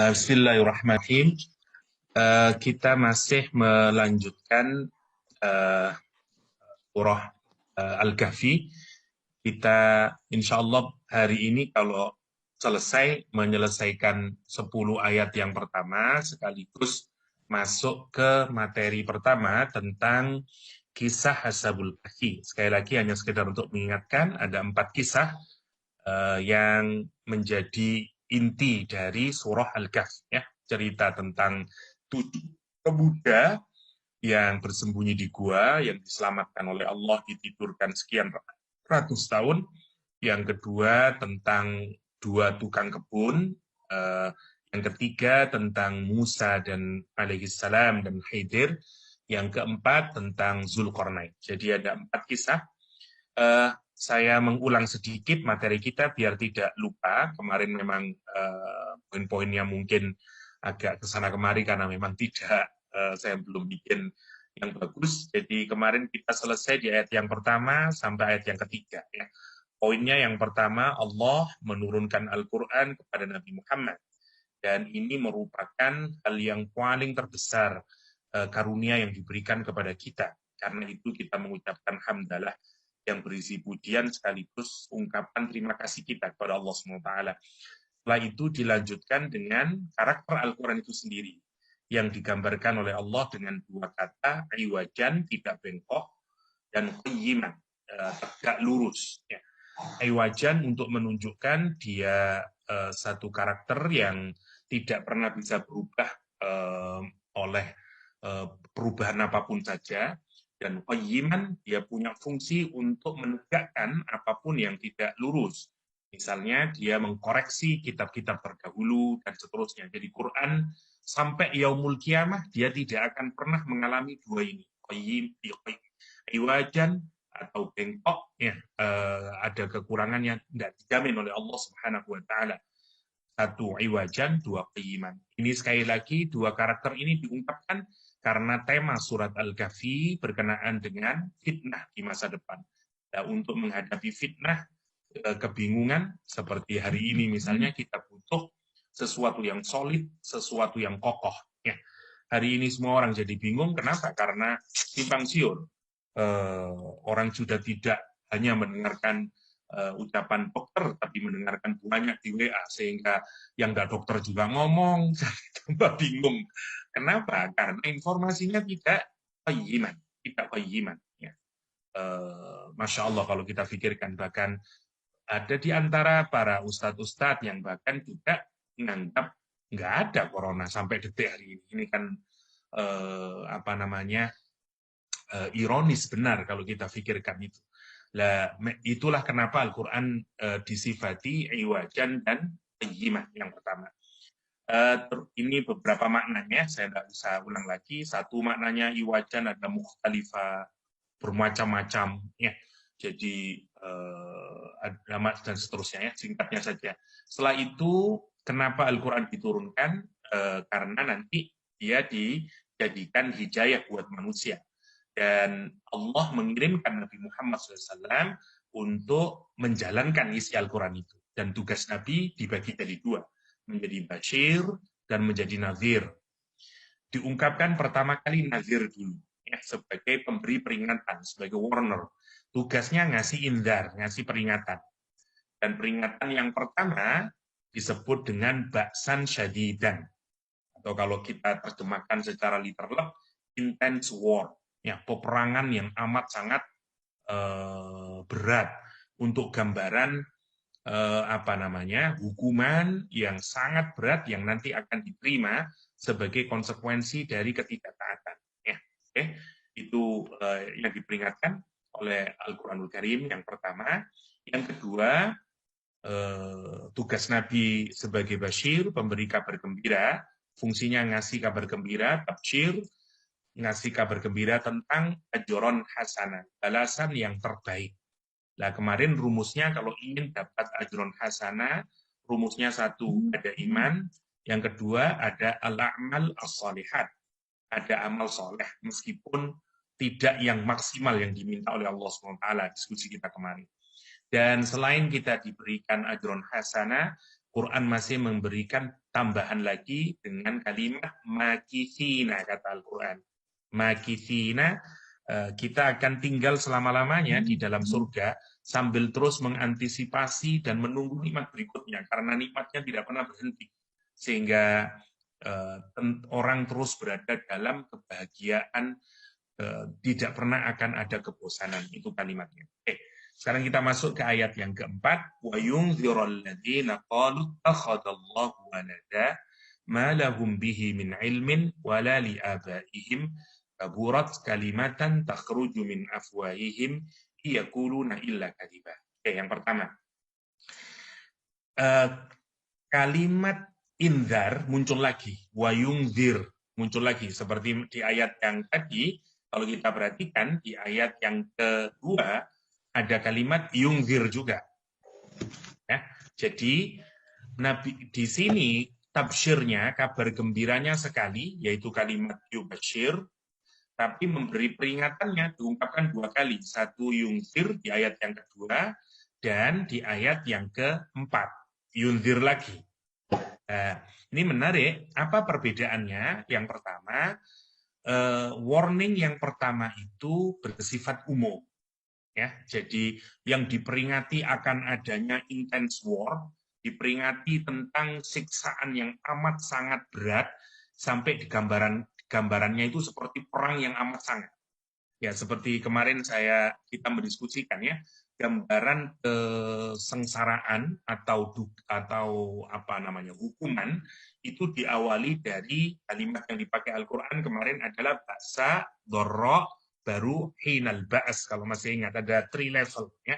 Bismillahirrahmanirrahim. Kita masih melanjutkan uh, surah Al-Kahfi. Kita insya Allah hari ini kalau selesai menyelesaikan 10 ayat yang pertama sekaligus masuk ke materi pertama tentang kisah Ashabul Kahfi. Sekali lagi hanya sekedar untuk mengingatkan ada 4 kisah yang menjadi inti dari surah Al-Kahfi, ya, cerita tentang 7 pemuda yang bersembunyi di gua, yang diselamatkan oleh Allah, ditidurkan sekian ratus tahun. Yang kedua tentang 2 tukang kebun. Yang ketiga tentang Musa dan alaihissalam dan Khidir. Yang keempat tentang Zulkarnain. Jadi ada 4 kisah. Saya mengulang sedikit materi kita biar tidak lupa. Kemarin memang poin-poinnya mungkin agak kesana kemari karena memang tidak, saya belum bikin yang bagus. Jadi kemarin kita selesai di ayat yang pertama sampai ayat yang ketiga. Ya. Poinnya yang pertama, Allah menurunkan Al-Quran kepada Nabi Muhammad. Dan ini merupakan hal yang paling terbesar karunia yang diberikan kepada kita. Karena itu kita mengucapkan hamdalah yang berisi pujian sekaligus ungkapan terima kasih kita kepada Allah SWT. Setelah itu dilanjutkan dengan karakter Al-Quran itu sendiri yang digambarkan oleh Allah dengan 2 kata, iwajan, tidak bengkok, dan qayyiman, tegak lurus. Ya. Iwajan untuk menunjukkan dia satu karakter yang tidak pernah bisa berubah oleh perubahan apapun saja, dan qayyiman dia punya fungsi untuk menegakkan apapun yang tidak lurus. Misalnya dia mengkoreksi kitab-kitab terdahulu dan seterusnya. Jadi Quran sampai yaumul kiamah dia tidak akan pernah mengalami 2 ini. Iwajan atau bengkok, ya, ada kekurangan yang tidak dijamin oleh Allah Subhanahu wa taala. 1 iwajan, 2 qayyiman. Ini sekali lagi 2 karakter ini diungkapkan karena tema surat Al-Kahfi berkenaan dengan fitnah di masa depan. Nah, untuk menghadapi fitnah, kebingungan seperti hari ini misalnya, kita butuh sesuatu yang solid, sesuatu yang kokoh. Ya. Hari ini semua orang jadi bingung, kenapa? Karena simpang siur. Orang sudah tidak hanya mendengarkan ucapan dokter, tapi mendengarkan banyak di WA, sehingga yang nggak dokter juga ngomong, jadi tambah bingung. Kenapa? Karena informasinya tidak qayyiman, tidak qayyiman. Ya. Masya Allah kalau kita pikirkan, bahkan ada di antara para ustadz-ustadz yang bahkan juga menganggap nggak ada corona sampai detik hari ini. Ini kan apa namanya, ironis benar kalau kita pikirkan itu. Lah, itulah kenapa Al-Quran disifati iwajan dan qayyiman yang pertama. Ini beberapa maknanya, saya tidak bisa ulang lagi. 1 maknanya iwajan ada mukhtalifah, bermacam-macam. Ya. Jadi ada dan seterusnya, ya, singkatnya saja. Setelah itu, kenapa Al-Quran diturunkan? Karena nanti dia dijadikan hidayah buat manusia. Dan Allah mengirimkan Nabi Muhammad SAW untuk menjalankan isi Al-Quran itu. Dan tugas Nabi dibagi jadi 2, menjadi Bashir dan menjadi Nazir. Diungkapkan pertama kali Nazir dulu, ya, sebagai pemberi peringatan, sebagai warner. Tugasnya ngasih indar, ngasih peringatan. Dan peringatan yang pertama disebut dengan ba'san syadidan. Atau kalau kita terjemahkan secara literal, intense war. Ya, peperangan yang amat sangat berat, untuk gambaran apa namanya, hukuman yang sangat berat yang nanti akan diterima sebagai konsekuensi dari ketidaktaatan. Ya, oke, itu yang diperingatkan oleh Al-Quranul Karim yang pertama. Yang kedua, tugas Nabi sebagai Bashir, pemberi kabar gembira, fungsinya ngasih kabar gembira, tabshir, ngasih kabar gembira tentang ajron hasanah, balasan yang terbaik. Nah, kemarin rumusnya kalau ingin dapat ajron hasanah, rumusnya 1 ada iman, yang kedua ada al-a'mal as-salihat, ada amal soleh, meskipun tidak yang maksimal yang diminta oleh Allah SWT, diskusi kita kemarin. Dan selain kita diberikan ajron hasanah, Quran masih memberikan tambahan lagi dengan kalimat makithina, kata Al-Quran. Makithina, kita akan tinggal selama-lamanya di dalam surga sambil terus mengantisipasi dan menunggu nikmat berikutnya, karena nikmatnya tidak pernah berhenti. Sehingga orang terus berada dalam kebahagiaan, tidak pernah akan ada kebosanan. Itu kalimatnya. Sekarang kita masuk ke ayat yang keempat. Wa yunzirul ladzina qalu takhadallahu walada ma lahum bihi min ilmin wala li abaihim kaburat kalimatan takhruju min afwahihim yaquluna illa kadiba. Yang pertama, kalimat inzar muncul lagi, wa yunzir muncul lagi seperti di ayat yang tadi. Kalau kita perhatikan di ayat yang kedua ada kalimat yungzir juga. Ya, jadi Nabi di sini tabsyirnya, kabar gembiranya sekali, yaitu kalimat yubashir, tapi memberi peringatannya diungkapkan dua kali. Satu yungzir di ayat yang kedua, dan di ayat yang keempat, yunzir lagi. Nah, ini menarik. Apa perbedaannya? Yang pertama, warning yang pertama itu bersifat umum. Ya, jadi yang diperingati akan adanya intense war, diperingati tentang siksaan yang amat sangat berat, sampai di gambarannya itu seperti perang yang amat sangat. Ya, seperti kemarin kita mendiskusikan ya, gambaran kesengsaraan atau apa namanya, hukuman itu diawali dari kalimat yang dipakai Al-Qur'an kemarin adalah ba'sa, dharra, baru hinal ba'as. Kalau masih ingat ada 3 level ya.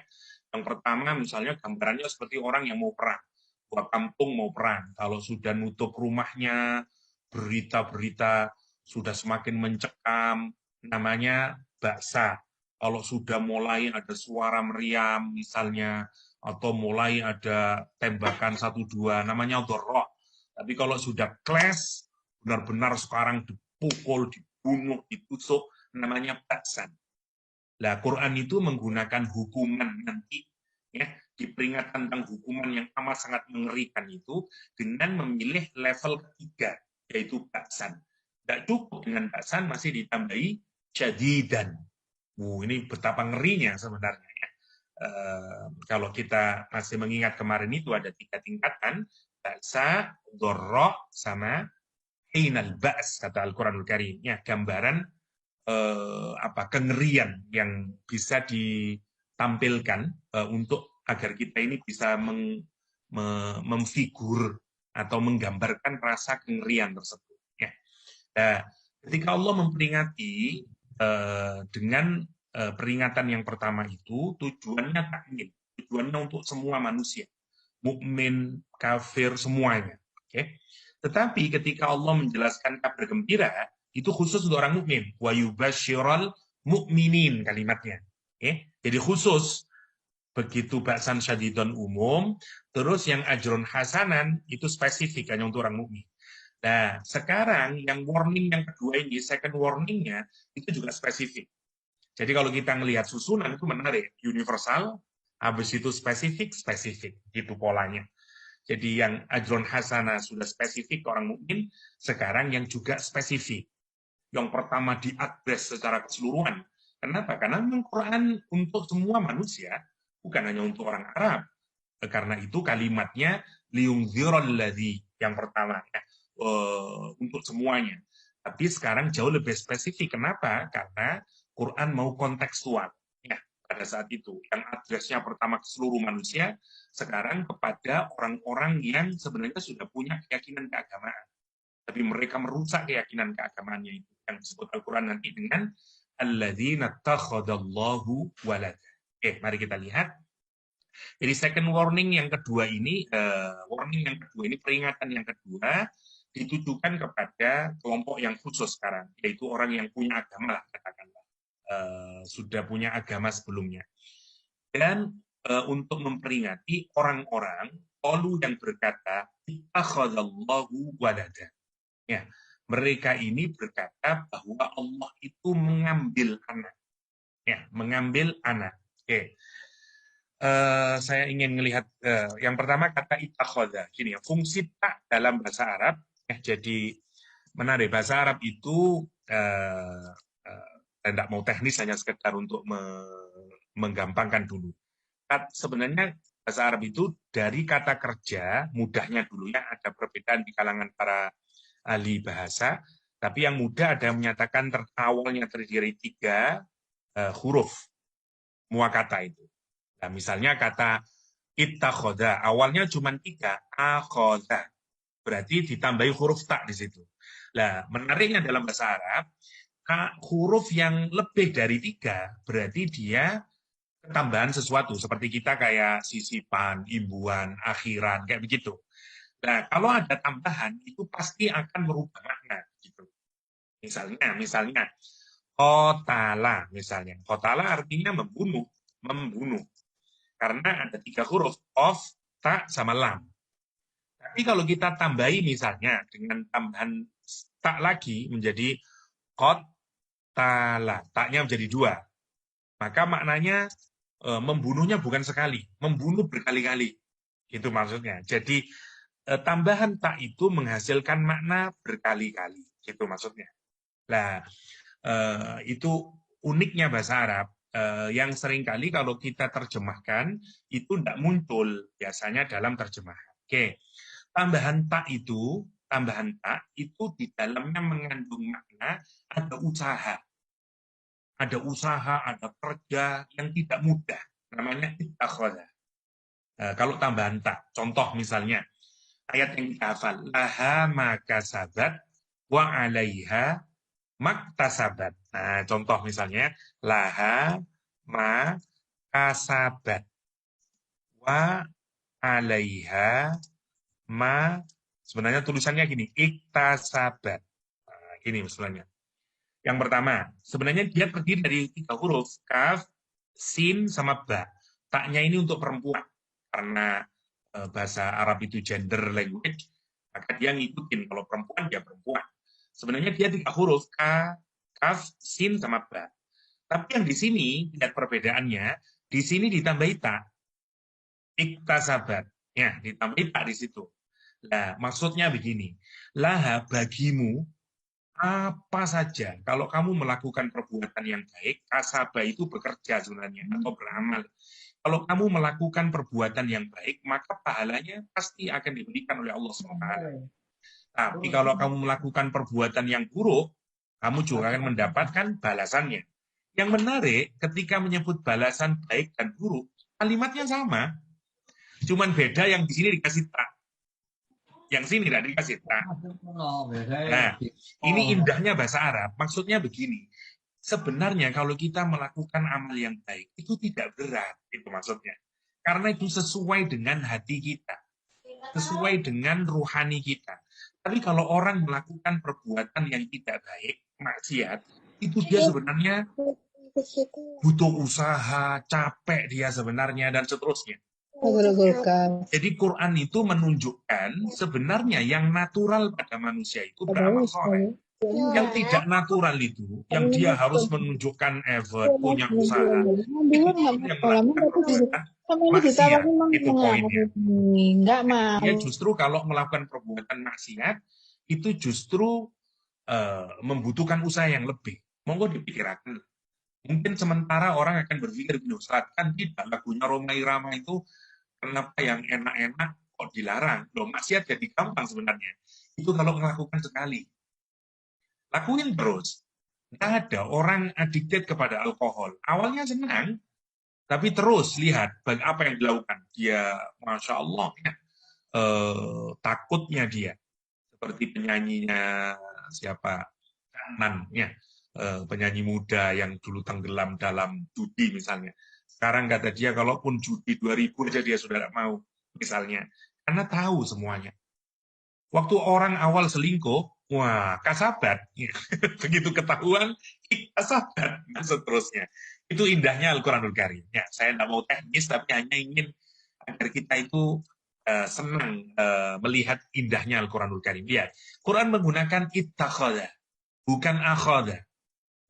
Yang pertama misalnya gambarannya seperti orang yang mau perang, buat kampung mau perang. Kalau sudah nutup rumahnya, berita-berita sudah semakin mencekam, namanya ba'sa. Kalau sudah mulai ada suara meriam misalnya, atau mulai ada tembakan 1-2, namanya dharra. Tapi kalau sudah clash, benar-benar sekarang dipukul, dibunuh, ditusuk, namanya ba'san. Nah, Quran itu menggunakan hukuman nanti, ya, diperingatkan tentang hukuman yang amat sangat mengerikan itu dengan memilih level ketiga, yaitu ba'san. Tidak cukup dengan ba'san, masih ditambahi jadidan. Ini betapa ngerinya sebenarnya. Ya. Kalau kita masih mengingat kemarin itu ada 3 tingkatan, ba'sa, dharra, sama hinal ba's, kata Al-Quranul Karim. Ya, gambaran kengerian yang bisa ditampilkan untuk agar kita ini bisa memfigur atau menggambarkan rasa kengerian tersebut. Ya. Nah, ketika Allah memperingati dengan peringatan yang pertama itu, tujuannya takmin, tujuannya untuk semua manusia, mukmin, kafir, semuanya. Okay? Tetapi ketika Allah menjelaskan kabar gembira, itu khusus untuk orang mukmin. Wa yubasyiral mu'minin kalimatnya. Okay? Jadi khusus, begitu ba'san syadidun umum, terus yang ajrun hasanan itu spesifik hanya untuk orang mukmin. Nah, sekarang yang warning yang kedua ini, second warningnya itu juga spesifik. Jadi kalau kita melihat susunan itu menarik, universal, habis itu spesifik, itu polanya. Jadi yang ajrun hasanah sudah spesifik ke orang mukmin, sekarang yang juga spesifik. Yang pertama diadres secara keseluruhan. Kenapa? Karena memang Quran untuk semua manusia, bukan hanya untuk orang Arab. Karena itu kalimatnya liungzirul ladzi yang pertama ya, untuk semuanya. Tapi sekarang jauh lebih spesifik. Kenapa? Karena Quran mau kontekstual. Ya, pada saat itu yang adresnya pertama ke seluruh manusia, sekarang kepada orang-orang yang sebenarnya sudah punya keyakinan keagamaan, tapi mereka merusak keyakinan keagamaannya itu, yang disebut Al-Quran nanti dengan alladzina takhadallahu walada. Mari kita lihat. Jadi second warning yang kedua ini, peringatan yang kedua ditujukan kepada kelompok yang khusus sekarang, yaitu orang yang punya agama lah, katakanlah, sudah punya agama sebelumnya. Dan untuk memperingati orang-orang qalu yang berkata ittakhadallahu walada. Ya, mereka ini berkata bahwa Allah itu mengambil anak. Ya, mengambil anak. Oke. saya ingin melihat yang pertama kata ittakhadha. Gini ya, fungsi tak dalam bahasa Arab jadi menarik. Bahasa Arab itu saya tidak mau teknis, hanya sekedar untuk menggampangkan dulu. Sebenarnya bahasa Arab itu dari kata kerja, mudahnya dulu ya, ada perbedaan di kalangan para ahli bahasa, tapi yang mudah ada yang menyatakan awalnya terdiri 3 huruf muakata itu. Nah, misalnya kata ittakhadha, awalnya cuma 3, akhadha. Berarti ditambahi huruf tak di situ. Nah, menariknya dalam bahasa Arab, huruf yang lebih dari 3, berarti dia tambahan sesuatu. Seperti kita kayak sisipan, imbuhan, akhiran, kayak begitu. Nah, kalau ada tambahan, itu pasti akan merubah makna. Gitu. Misalnya, qatala, misalnya. Qatala artinya membunuh. Karena ada 3 huruf, of, ta, sama lam. Tapi kalau kita tambahi misalnya dengan tambahan tak lagi menjadi qatala, taknya menjadi 2. Maka maknanya membunuhnya bukan sekali, membunuh berkali-kali. Itu maksudnya. Jadi tambahan tak itu menghasilkan makna berkali-kali. Itu maksudnya. Nah, itu uniknya bahasa Arab. Yang seringkali kalau kita terjemahkan itu tidak muncul biasanya dalam terjemahan. Oke, tambahan tak itu di dalamnya mengandung makna ada usaha, ada kerja yang tidak mudah, namanya ittakhadha. Kalau tambahan tak, contoh misalnya ayat yang kita hafal, laha makasabat wa alaiha maktasabat. Nah, contoh misalnya laha makasabat wa alaiha sebenarnya tulisannya gini, iktasabat. Nah, gini sebenarnya. Yang pertama, sebenarnya dia terdiri dari 3 huruf, kaf, sin, sama ba. Taknya ini untuk perempuan, karena bahasa Arab itu gender language, maka dia ngikutin, kalau perempuan, dia perempuan. Sebenarnya dia 3 huruf, kaf, sin, sama ba. Tapi yang di sini, lihat perbedaannya, di sini ditambahi tak, iktasabat. Ya, ditambahi tak di situ. Nah, maksudnya begini, laha bagimu, apa saja, kalau kamu melakukan perbuatan yang baik, kasaba itu bekerja sebenarnya, atau beramal. Kalau kamu melakukan perbuatan yang baik, maka pahalanya pasti akan diberikan oleh Allah SWT. Tapi kalau kamu melakukan perbuatan yang buruk, kamu juga akan mendapatkan balasannya. Yang menarik, ketika menyebut balasan baik dan buruk, kalimatnya sama. Cuman beda yang di sini dikasih tak. Yang sini tidak dikasih tak. Nah, ini indahnya bahasa Arab. Maksudnya begini, sebenarnya kalau kita melakukan amal yang baik, itu tidak berat. Itu maksudnya. Karena itu sesuai dengan hati kita. Sesuai dengan ruhani kita. Tapi kalau orang melakukan perbuatan yang tidak baik, maksiat, itu dia sebenarnya butuh usaha, capek dia sebenarnya, dan seterusnya. Jadi Quran itu menunjukkan sebenarnya yang natural pada manusia itu beramal soleh. Yang tidak natural itu, yang dia harus menunjukkan effort, punya usaha, itu yang melakukan perbuatan maksiat. Itu poinnya. Dia justru kalau melakukan perbuatan maksiat, itu justru membutuhkan usaha yang lebih. Monggo dipikirkan. Mungkin sementara orang akan berpikir, Ustaz, kan tidak, lagunya Rhoma Irama itu kenapa yang enak-enak kok dilarang? Loh, maksiat jadi gampang sebenarnya. Itu kalau melakukan sekali. Lakuin terus. Nggak ada orang addicted kepada alkohol. Awalnya senang, tapi terus lihat apa yang dilakukan. Dia, Masya Allah, ya, takutnya dia. Seperti penyanyinya siapa? Kanan, ya. Penyanyi muda yang dulu tenggelam dalam judi misalnya. Sekarang kata dia, kalaupun judi 2000 aja dia sudah tidak mau, misalnya. Karena tahu semuanya. Waktu orang awal selingkuh, wah, kasabat. Begitu ketahuan, kasabat. Dan seterusnya. Itu indahnya Al-Quranul Karim. Ya, saya tidak mau teknis, tapi hanya ingin agar kita itu senang melihat indahnya Al-Quranul Karim. Ya, Quran menggunakan ittakhadha, bukan akhadha.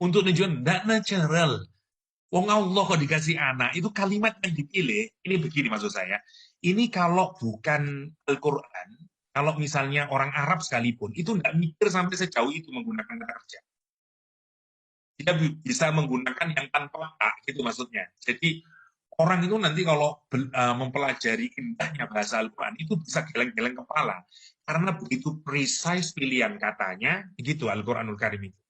Untuk menunjukkan tidak natural. Wong Allah kok dikasih anak, itu kalimat yang dipilih. Ini begini maksud saya. Ini kalau bukan Al-Quran, kalau misalnya orang Arab sekalipun, itu nggak mikir sampai sejauh itu menggunakan kata kerja. Kita bisa menggunakan yang tanpa a gitu maksudnya. Jadi orang itu nanti kalau mempelajari indahnya bahasa Al-Quran itu bisa geleng-geleng kepala karena begitu precise pilihan katanya gitu Al-Quranul Karim itu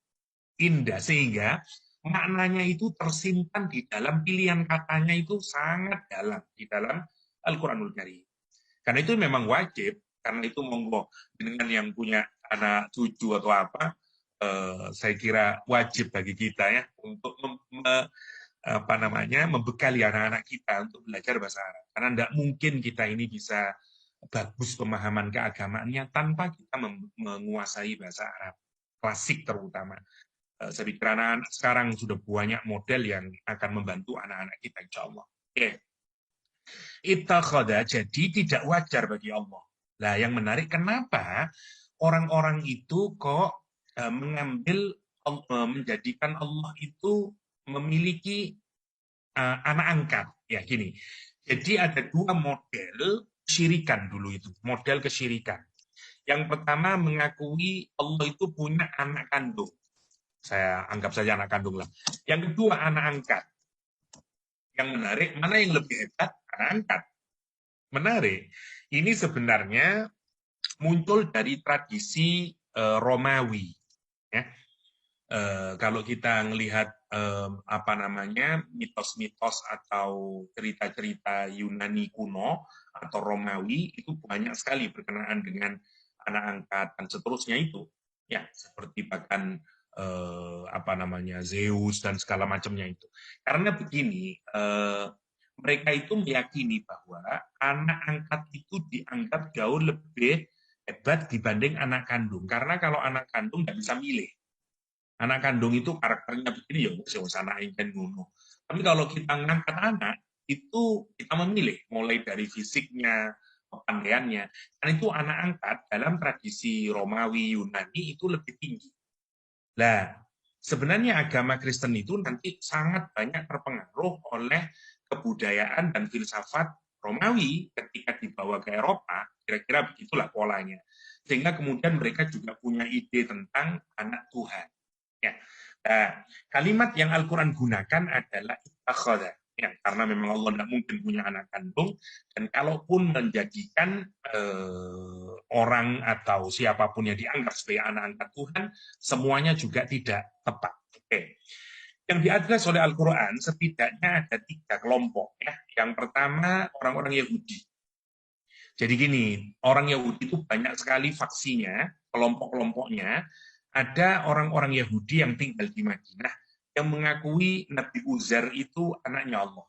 indah sehingga maknanya itu tersimpan di dalam pilihan katanya itu sangat dalam di dalam Al-Quranul Karim. Karena itu memang wajib, karena itu monggo dengan yang punya anak cucu atau apa, saya kira wajib bagi kita ya untuk apa namanya membekali anak-anak kita untuk belajar bahasa Arab. Karena tidak mungkin kita ini bisa bagus pemahaman keagamaannya tanpa kita menguasai bahasa Arab klasik terutama. Saya pikir anak-anak sekarang sudah banyak model yang akan membantu anak-anak kita insya Allah. Oke. Ittakhadha, jadi tidak wajar bagi Allah. Nah, yang menarik kenapa orang-orang itu kok mengambil menjadikan Allah itu memiliki anak angkat. Ya, gini. Jadi ada dua model kesyirikan dulu itu, model kesyirikan. Yang pertama mengakui Allah itu punya anak kandung. Saya anggap saja anak kandung lah. Yang kedua anak angkat. Yang menarik, mana yang lebih hebat? Anak angkat. Menarik. Ini sebenarnya muncul dari tradisi Romawi. Ya. Kalau kita melihat apa namanya mitos-mitos atau cerita-cerita Yunani kuno atau Romawi itu banyak sekali berkenaan dengan anak angkat dan seterusnya itu. Ya, seperti bahkan apa namanya Zeus dan segala macamnya itu. Karena begini, mereka itu meyakini bahwa anak angkat itu dianggap jauh lebih hebat dibanding anak kandung. Karena kalau anak kandung nggak bisa milih. Anak kandung itu karakternya begini ya wis anak ingin ngono. Tapi kalau kita ngangkat anak itu kita memilih mulai dari fisiknya, kepandaiannya. Dan itu anak angkat dalam tradisi Romawi Yunani itu lebih tinggi. Nah, sebenarnya agama Kristen itu nanti sangat banyak terpengaruh oleh kebudayaan dan filsafat Romawi ketika dibawa ke Eropa, kira-kira begitulah polanya. Sehingga kemudian mereka juga punya ide tentang anak Tuhan. Ya. Nah, kalimat yang Al-Quran gunakan adalah ittakhadha. Ya, karena memang Allah tidak mungkin punya anak kandung, dan kalaupun menjadikan orang atau siapapun yang dianggap sebagai anak angkat Tuhan, semuanya juga tidak tepat. Oke. Yang diadres oleh Al-Quran setidaknya ada 3 kelompok. Ya. Yang pertama, orang-orang Yahudi. Jadi gini, orang Yahudi itu banyak sekali faksinya, kelompok-kelompoknya. Ada orang-orang Yahudi yang tinggal di Madinah yang mengakui Nabi Uzair itu anaknya Allah.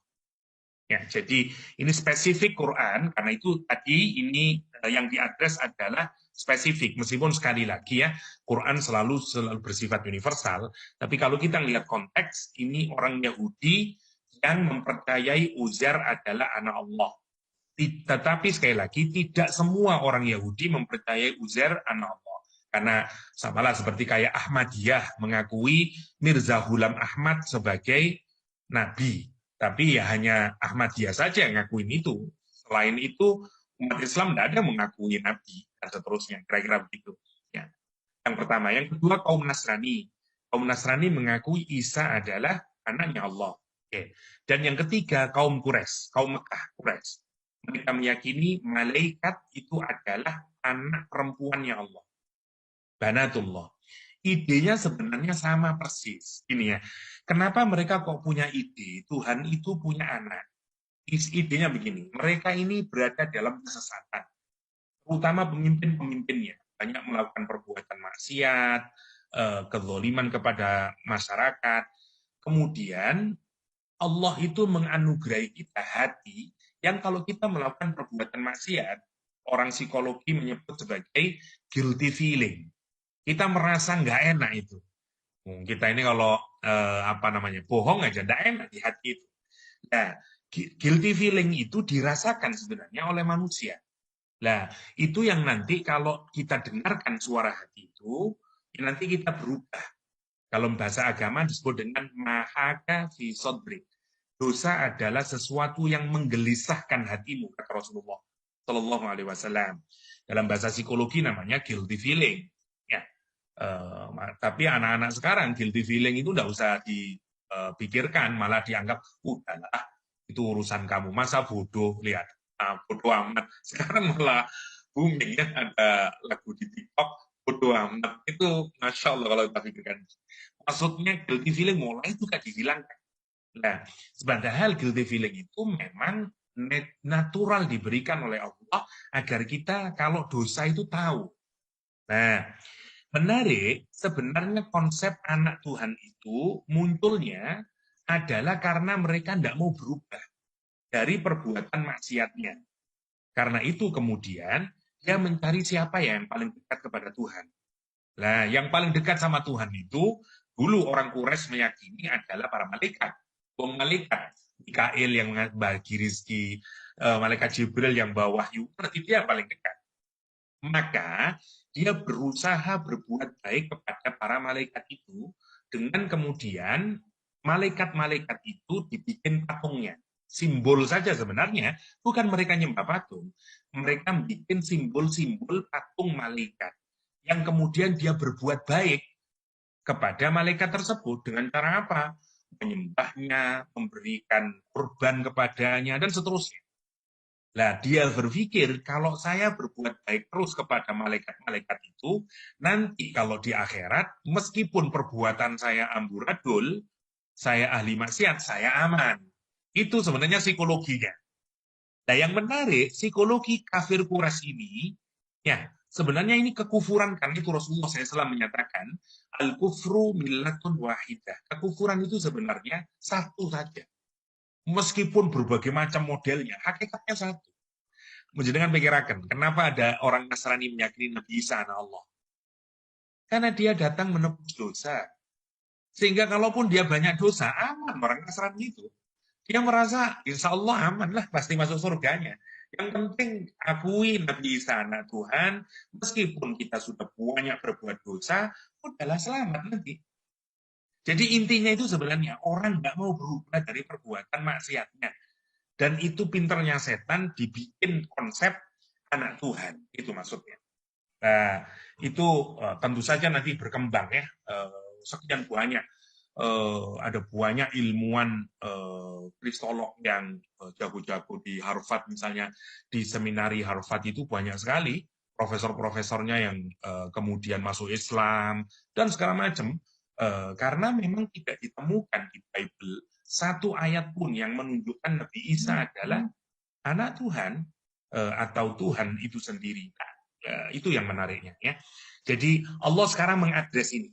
Ya, jadi ini spesifik Quran, karena itu tadi ini yang diadres adalah spesifik, meskipun sekali lagi ya, Quran selalu bersifat universal, tapi kalau kita lihat konteks, ini orang Yahudi yang mempercayai Uzair adalah anak Allah. Tetapi sekali lagi, tidak semua orang Yahudi mempercayai Uzair anak Allah. Karena samalah seperti kayak Ahmadiyah mengakui Mirza Ghulam Ahmad sebagai nabi. Tapi ya hanya Ahmadiyah saja yang ngakuin itu. Selain itu, umat Islam tidak ada mengakui nabi dan seterusnya. Kira-kira begitu. Ya. Yang pertama. Yang kedua, kaum Nasrani. Kaum Nasrani mengakui Isa adalah anaknya Allah. Oke. Dan yang ketiga, kaum Quraisy, kaum Mekah, Quraisy. Mereka meyakini malaikat itu adalah anak perempuannya Allah. Banatullah. Idenya sebenarnya sama persis. Ini ya. Kenapa mereka kok punya ide Tuhan itu punya anak? Idenya begini. Mereka ini berada dalam kesesatan. Terutama pemimpin-pemimpinnya. Banyak melakukan perbuatan maksiat, kezaliman kepada masyarakat. Kemudian Allah itu menganugerahi kita hati yang kalau kita melakukan perbuatan maksiat, orang psikologi menyebut sebagai guilty feeling. Kita merasa nggak enak itu. Kita ini kalau apa namanya bohong aja nggak enak di hati itu. Nah, guilty feeling itu dirasakan sebenarnya oleh manusia. Nah, itu yang nanti kalau kita dengarkan suara hati itu, nanti kita berubah. Kalau bahasa agama disebut dengan mahaka fi sodri. Dosa adalah sesuatu yang menggelisahkan hatimu, kata Rasulullah Shallallahu Alaihi Wasallam. Dalam bahasa psikologi namanya guilty feeling. Ya, tapi anak-anak sekarang guilty feeling itu tidak usah dipikirkan, malah dianggap udahlah itu urusan kamu, masa bodoh, lihat bodoh amat. Sekarang malah booming ya, ada lagu di TikTok bodoh amat, itu masya Allah kalau kita pikirkan. Maksudnya guilty feeling mulai juga dihilangkan. Nah, padahal guilty feeling itu memang natural diberikan oleh Allah agar kita kalau dosa itu tahu. Nah, menarik, sebenarnya konsep anak Tuhan itu munculnya adalah karena mereka tidak mau berubah dari perbuatan maksiatnya. Karena itu kemudian dia mencari siapa ya yang paling dekat kepada Tuhan. Nah, yang paling dekat sama Tuhan itu dulu orang Quraisy meyakini adalah para malaikat. Malaikat Mikail yang bagi rizki, malaikat Jibril yang bawa wahyu, berarti dia paling dekat. Maka dia berusaha berbuat baik kepada para malaikat itu dengan kemudian malaikat-malaikat itu dibikin patungnya. Simbol saja sebenarnya, bukan mereka nyembah patung. Mereka bikin simbol-simbol patung malaikat. Yang kemudian dia berbuat baik kepada malaikat tersebut dengan cara apa? Menyembahnya, memberikan kurban kepadanya, dan seterusnya. Nah, dia berpikir kalau saya berbuat baik terus kepada malaikat-malaikat itu, nanti kalau di akhirat, meskipun perbuatan saya amburadul, saya ahli maksiat, saya aman. Itu sebenarnya psikologinya. Nah, yang menarik, psikologi kafir Quraisy ini, ya, sebenarnya ini kekufuran, karena itu Rasulullah SAW menyatakan, al-kufru millatun wahidah. Kekufuran itu sebenarnya satu saja. Meskipun berbagai macam modelnya, hakikatnya satu. Menjadikan pikirakan, kenapa ada orang Nasrani meyakini Nabi Isa anak Allah? Karena dia datang menebus dosa. Sehingga kalaupun dia banyak dosa, aman orang Nasrani itu. Dia merasa, insya Allah aman lah, pasti masuk surganya. Yang penting akui Nabi Isa anak Tuhan, meskipun kita sudah banyak berbuat dosa, udahlah selamat nanti. Jadi intinya itu sebenarnya orang nggak mau berubah dari perbuatan maksiatnya. Dan itu pinternya setan dibikin konsep anak Tuhan, itu maksudnya. Nah, itu tentu saja nanti berkembang ya, sekian banyak. Ada banyak ilmuwan kristolog yang jago-jago di Harvard misalnya, di seminari Harvard itu banyak sekali profesor-profesornya yang kemudian masuk Islam dan segala macam, karena memang tidak ditemukan di Bible satu ayat pun yang menunjukkan Nabi Isa adalah anak Tuhan atau Tuhan itu sendiri. Nah, itu yang menariknya ya. Jadi Allah sekarang mengadres ini.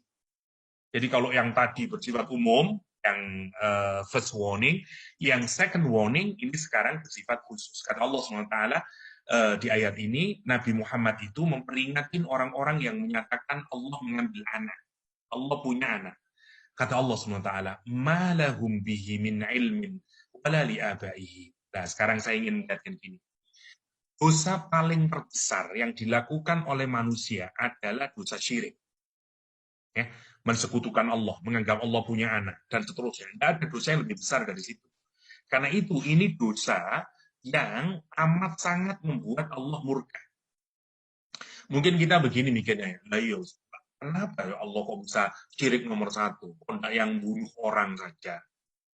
Jadi kalau yang tadi bersifat umum, yang first warning, yang second warning ini sekarang bersifat khusus. Kata Allah SWT di ayat ini, Nabi Muhammad itu memperingatkan orang-orang yang menyatakan Allah mengambil anak. Allah punya anak. Kata Allah SWT, ma lahum bihi min ilmin wala li abaihi. Nah, sekarang saya ingin mengatakan gini. Dosa paling terbesar yang dilakukan oleh manusia adalah dosa syirik. Ya, mensekutukan Allah, menganggap Allah punya anak, dan seterusnya. Tidak ada dosa yang lebih besar dari situ. Karena itu, ini dosa yang amat sangat membuat Allah murka. Mungkin kita begini mikirnya, ya, kenapa ya Allah kok bisa syirik nomor satu? Kok yang bunuh orang saja,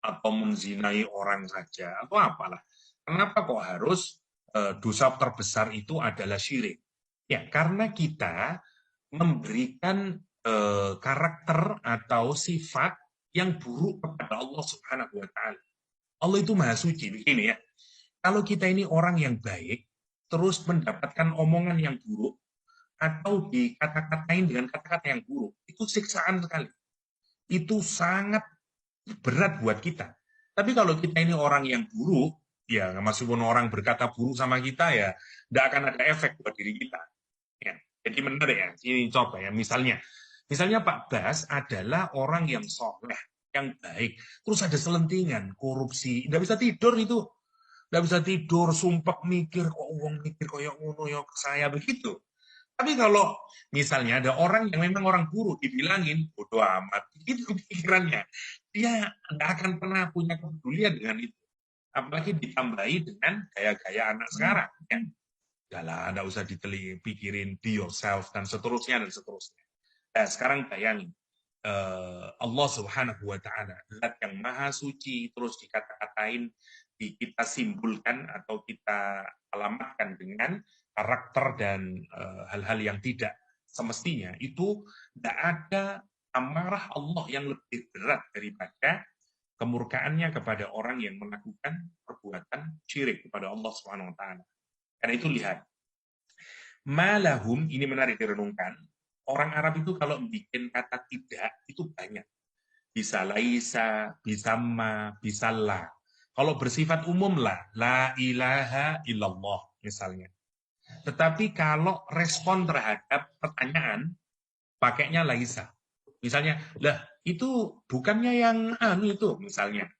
atau menzinai orang saja, atau apalah. Kenapa kok harus dosa terbesar itu adalah syirik? Ya, karena kita memberikan karakter atau sifat yang buruk kepada Allah Subhanahu wa Ta'ala. Allah itu maha suci, begini ya. Kalau kita ini orang yang baik, terus mendapatkan omongan yang buruk, atau dikata-katain dengan kata-kata yang buruk, itu siksaan sekali. Itu sangat berat buat kita. Tapi kalau kita ini orang yang buruk, ya meskipun orang berkata buruk sama kita, ya tidak akan ada efek buat diri kita. Ya. Jadi menarik ya, ini coba ya, misalnya Pak Bas adalah orang yang soleh, yang baik, terus ada selentingan, korupsi, tidak bisa tidur itu, tidak bisa tidur, sumpah mikir, kok uang mikir, kok yang ngono ya saya begitu. Tapi kalau misalnya ada orang yang memang orang buruk, dibilangin bodoh amat, itu pikirannya. Dia nggak akan pernah punya kepedulian dengan itu. Apalagi ditambahi dengan gaya-gaya anak sekarang. Ya. Udah nggak usah pikirin, be yourself, dan seterusnya, dan seterusnya. Nah, sekarang bayangin, Allah Subhanahu wa Ta'ala, zat yang maha suci, terus dikata-katain, kita simpulkan atau kita alamatkan dengan karakter dan hal-hal yang tidak semestinya. Itu tidak ada amarah Allah yang lebih berat daripada kemurkaannya kepada orang yang melakukan perbuatan syirik kepada Allah Subhanahu wa Ta'ala. Karena itu lihat, malahum, ini menarik direnungkan. Orang Arab itu kalau bikin kata tidak, itu banyak. Bisa laisa, bisa ma, bisa la. Kalau bersifat umum lah, la ilaha illallah misalnya. Tetapi kalau respon terhadap pertanyaan, pakainya laisa. Misalnya, lah itu bukannya yang anu itu, misalnya.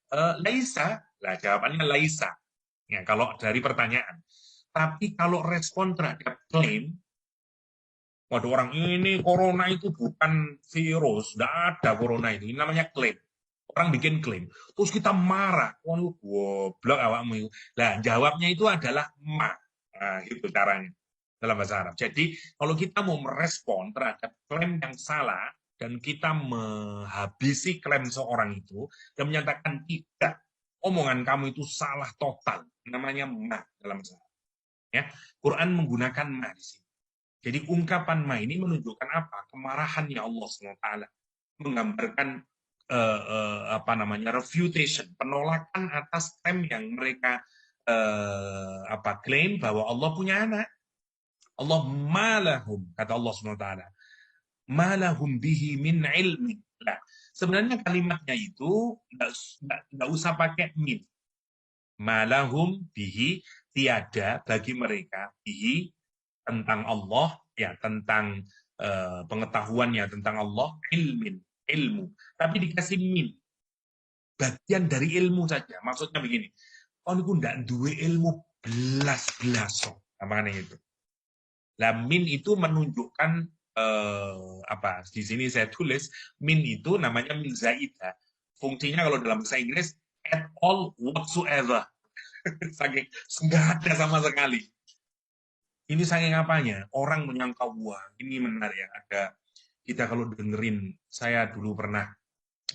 Laisa, lah jawabannya laisa. Ya, kalau dari pertanyaan. Tapi kalau respon terhadap klaim, waduh orang ini corona itu bukan virus, tidak ada corona itu. Ini namanya klaim. Orang bikin klaim. Terus kita marah. Waduh, goblok awakmu itu. Nah, jawabnya itu adalah ma. Nah, itu caranya dalam bahasa Arab. Jadi, kalau kita mau merespon terhadap klaim yang salah, dan kita menghabisi klaim seorang itu, dan menyatakan tidak, omongan kamu itu salah total. Namanya ma dalam bahasa Arab. Ya, Quran menggunakan ma di sini. Jadi ungkapan ma ini menunjukkan apa? Kemarahannya Allah SWT, menggambarkan apa namanya refutation, penolakan atas klaim yang mereka klaim bahwa Allah punya anak. Allah malahum, kata Allah SWT, malahum bihi min ilmi. Nah, sebenarnya kalimatnya itu nggak usah pakai min. Malahum bihi, tiada bagi mereka bihi, tentang Allah, ya tentang pengetahuannya tentang Allah, ilmu. Tapi dikasih min, bagian dari ilmu saja. Maksudnya begini, oh niku ndak duwe ilmu belas-belas so. Makanya itu. Lah min itu menunjukkan apa? Di sini saya tulis min itu namanya min zaidah. Fungsinya kalau dalam bahasa Inggris at all whatsoever. Saking nggak ada sama sekali. Ini saking apanya? Orang menyangka, wah ini menarik ya. Kita kalau dengerin, saya dulu pernah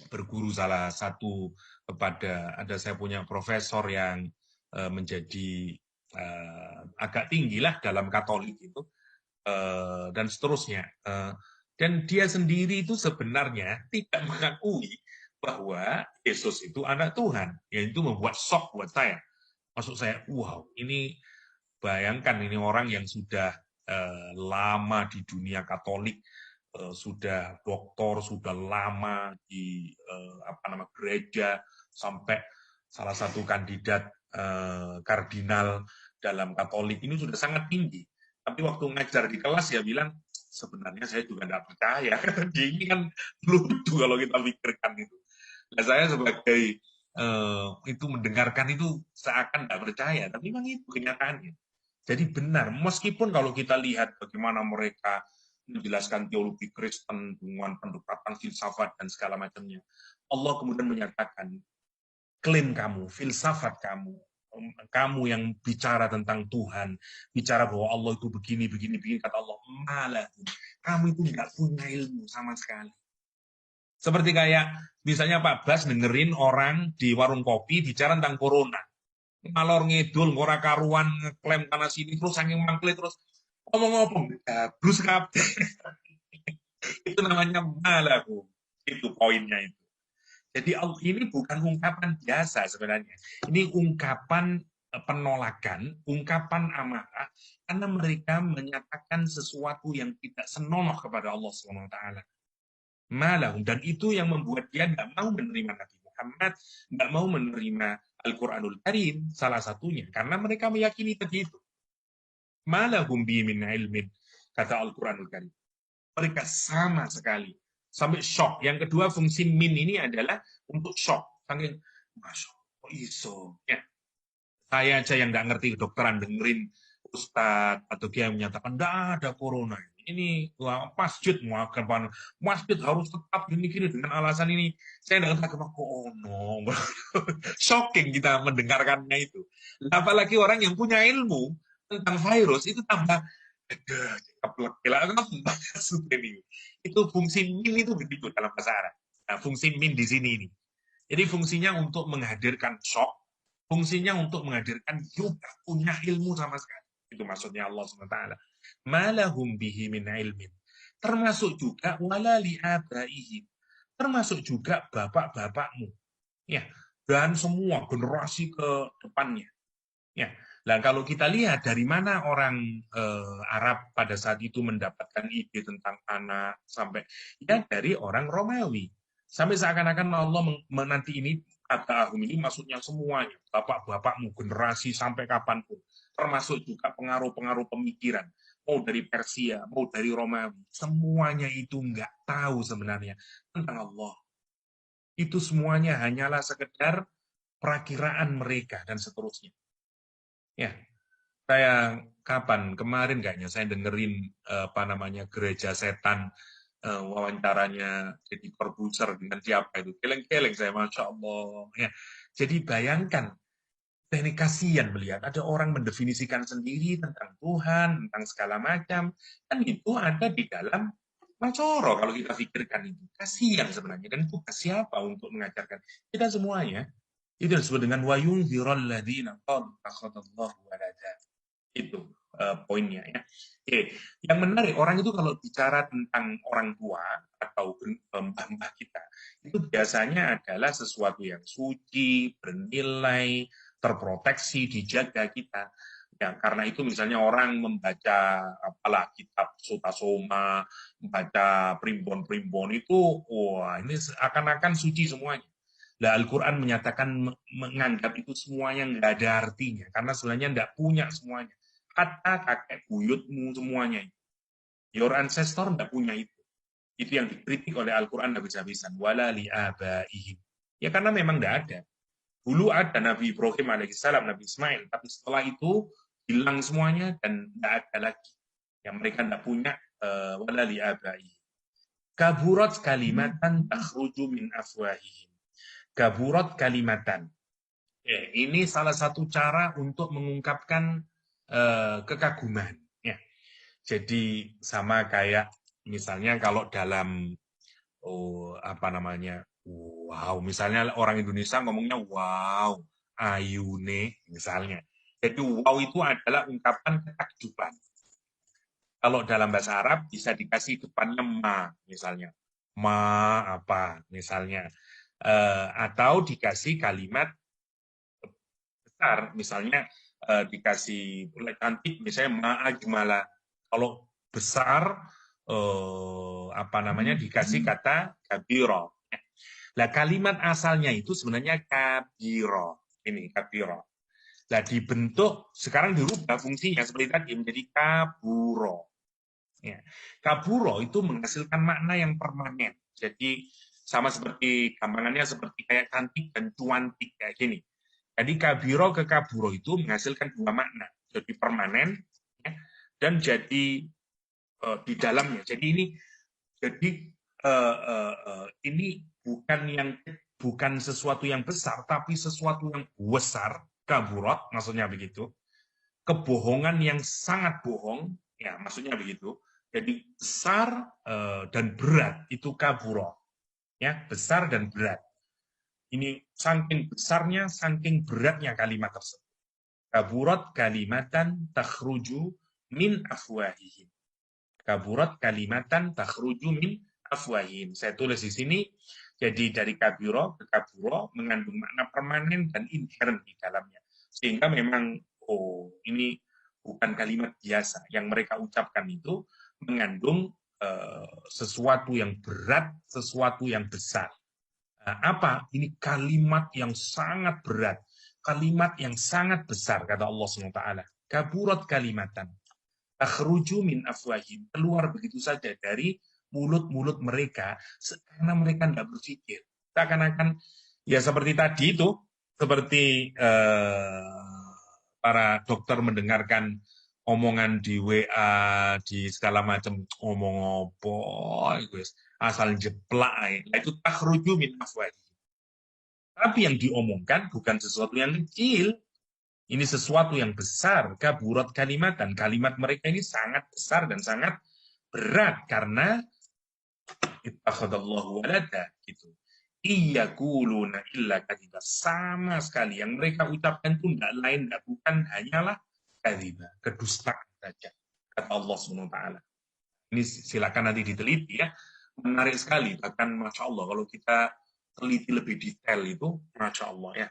berguru salah satu ada saya punya profesor yang menjadi agak tinggi lah dalam Katolik itu, dan seterusnya. Dan dia sendiri itu sebenarnya tidak mengakui bahwa Yesus itu anak Tuhan. Yang itu membuat shock buat saya. Maksud saya, wow, ini bayangkan ini orang yang sudah lama di dunia Katolik, sudah doktor, sudah lama di gereja, sampai salah satu kandidat kardinal dalam Katolik ini sudah sangat tinggi. Tapi waktu ngajar di kelas ya bilang, sebenarnya saya juga tidak percaya. Ini kan lucu kalau kita pikirkan itu. Nah, saya sebagai itu mendengarkan itu seakan tidak percaya, tapi memang itu kenyataannya. Jadi benar, meskipun kalau kita lihat bagaimana mereka menjelaskan teologi Kristen dengan pendekatan filsafat dan segala macamnya, Allah kemudian menyatakan, klaim kamu, filsafat kamu yang bicara tentang Tuhan, bicara bahwa Allah itu begini, kata Allah, malah kamu itu nggak punya ilmu sama sekali. Seperti kayak misalnya Pak Bas dengerin orang di warung kopi bicara tentang corona. Ngalor ngidul, ora karuan, ngeklaim tanah sini, terus saking mangkle, terus ngomong-ngomong, brus kabeh. Itu namanya malaku. Itu poinnya itu. Jadi ini bukan ungkapan biasa sebenarnya. Ini ungkapan penolakan, ungkapan amarah, karena mereka menyatakan sesuatu yang tidak senonoh kepada Allah SWT. Malahum, dan itu yang membuat dia tidak mau menerima Nabi Muhammad, tidak mau menerima Al-Quranul Karim, salah satunya, karena mereka meyakini tadi itu. Malahum bi min ilmin, kata Al-Quranul Karim. Mereka sama sekali, sampai shock. Yang kedua, fungsi min ini adalah untuk shock. Saking, Masya Allah, iso. Ya. Saya aja yang nggak ngerti kedokteran, dengerin Ustadz atau dia yang menyatakan, tidak ada corona. ini wah, masjid masjid harus tetap gini-gini dengan alasan ini. Saya tidak tahu kenapa, oh no, shocking kita mendengarkannya itu. Apalagi orang yang punya ilmu tentang virus itu tambah, aduh, keplek, gila, ini. Itu fungsi min itu begitu dalam bahasa Arab. Nah, fungsi min di sini ini. Jadi fungsinya untuk menghadirkan shock, fungsinya untuk menghadirkan juga punya ilmu sama sekali. Itu maksudnya Allah SWT. Malahum bihi min ilmin. Termasuk juga wala li'abaihim. Termasuk juga bapak-bapakmu. Ya, dan semua generasi ke depannya. Ya, dan kalau kita lihat dari mana orang Arab pada saat itu mendapatkan ide tentang anak sampai ya dari orang Romawi. Sampai seakan-akan Allah nanti ini kata ahum ini maksudnya semuanya, bapak-bapakmu, generasi sampai kapanpun, termasuk juga pengaruh-pengaruh pemikiran, mau dari Persia, mau dari Romawi, semuanya itu nggak tahu sebenarnya tentang Allah. Itu semuanya hanyalah sekedar perakiraan mereka dan seterusnya. Ya, saya kemarin kayaknya saya dengerin apa namanya gereja setan wawancaranya jadi produser dengan siapa itu keleng-keleng saya masya Allah ya. Jadi bayangkan teknik kasihan melihat ada orang mendefinisikan sendiri tentang Tuhan tentang segala macam kan itu ada di dalam Macoro kalau kita pikirkan itu kasihan sebenarnya dan tugas siapa untuk mengajarkan kita semuanya itu disebut dengan wayung hirol ladina qalu takhadallahu walada itu poinnya ya. Oke, yang menarik orang itu kalau bicara tentang orang tua atau mbah-mbah kita, itu biasanya adalah sesuatu yang suci, bernilai, terproteksi, dijaga kita. Ya, karena itu misalnya orang membaca apalah kitab Sota Soma, membaca primbon-primbon itu, wah ini akan-akan suci semuanya. Nah, Al-Quran menyatakan menganggap itu semuanya nggak ada artinya, karena sebenarnya nggak punya semuanya kata kakek buyutmu semuanya. Your ancestor tidak punya itu. Itu yang dikritik oleh Al-Quran habis-habisan. Wala li'abaihim. Ya karena memang tidak ada. Dulu ada Nabi Ibrahim alaihissalam, Nabi Ismail. Tapi setelah itu hilang semuanya dan tidak ada lagi. Yang mereka tidak punya wala li'abaihim. Kaburat kalimatan takhruju min afwahihim. Kaburat kalimatan. Ini salah satu cara untuk mengungkapkan kekaguman. Ya. Jadi sama kayak misalnya kalau dalam apa namanya, wow, misalnya orang Indonesia ngomongnya wow, ayune misalnya. Jadi wow itu adalah ungkapan ketakjuban. Kalau dalam bahasa Arab bisa dikasih depannya ma misalnya, ma apa misalnya, atau dikasih kalimat besar, misalnya dikasih cantik, misalnya ma'ajmala. Kalau besar, apa namanya, dikasih kata kabiro. Nah, kalimat asalnya itu sebenarnya kabiro. Ini kabiro. Nah, dibentuk, sekarang dirubah fungsinya seperti tadi, menjadi kaburo. Ya. Kaburo itu menghasilkan makna yang permanen. Jadi, sama seperti gampangannya seperti kayak cantik dan cuantik kayak gini. Jadi kabiro ke kaburo itu menghasilkan dua makna, jadi permanen ya, dan jadi di dalamnya. Jadi ini bukan sesuatu yang besar, tapi sesuatu yang besar, kaburot maksudnya begitu. Kebohongan yang sangat bohong, ya maksudnya begitu. Jadi besar dan berat itu kaburo, ya besar dan berat. Ini saking besarnya, saking beratnya kalimat tersebut. Kaburat kalimatan takhruju min afwahihim. Kaburat kalimatan takhruju min afwahihim. Saya tulis di sini, jadi dari kabiro ke kaburo mengandung makna permanen dan inherent di dalamnya. Sehingga memang, ini bukan kalimat biasa. Yang mereka ucapkan itu mengandung sesuatu yang berat, sesuatu yang besar. Apa? Ini kalimat yang sangat berat, kalimat yang sangat besar, kata Allah SWT. Kaburat kalimatan, takhruju min afwahim, keluar begitu saja dari mulut-mulut mereka, karena mereka tidak berpikir. Seakan-akan, ya seperti tadi itu, seperti para dokter mendengarkan omongan di WA, di segala macam, ngomong apa, itu asal jeplak ae. Nah, itu takhruju min afwahi. Tapi yang diomongkan bukan sesuatu yang kecil, ini sesuatu yang besar, kaburat kalimat, dan kalimat mereka ini sangat besar dan sangat berat karena ittakhadallahu walada gitu. Iyaquluna illa kadziba. Sama sekali yang mereka ucapkan itu tidak lain tidak bukan hanyalah kadziba, kedustaan saja. Kata Allah Subhanahu wa taala. Ini silakan nanti diteliti ya. Menarik sekali, bahkan Masya Allah kalau kita teliti lebih detail itu, Masya Allah ya.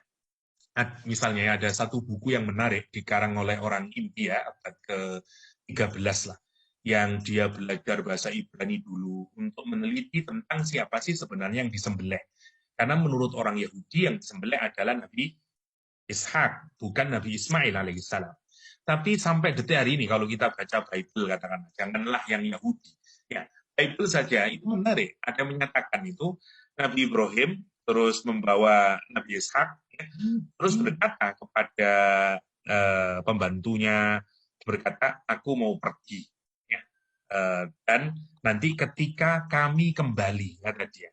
Misalnya ya, ada satu buku yang menarik dikarang oleh orang India abad ke-13 lah, yang dia belajar bahasa Ibrani dulu untuk meneliti tentang siapa sih sebenarnya yang disembelih. Karena menurut orang Yahudi yang disembelih adalah Nabi Ishak, bukan Nabi Ismail alaihissalam. Tapi sampai detik hari ini kalau kita baca Bible katakanlah, janganlah yang Yahudi. Ya, Bible saja itu menarik. Ada menyatakan itu Nabi Ibrahim terus membawa Nabi Ishak, ya, terus berkata kepada pembantunya, berkata, aku mau pergi. Ya. Dan nanti ketika kami kembali, kata dia.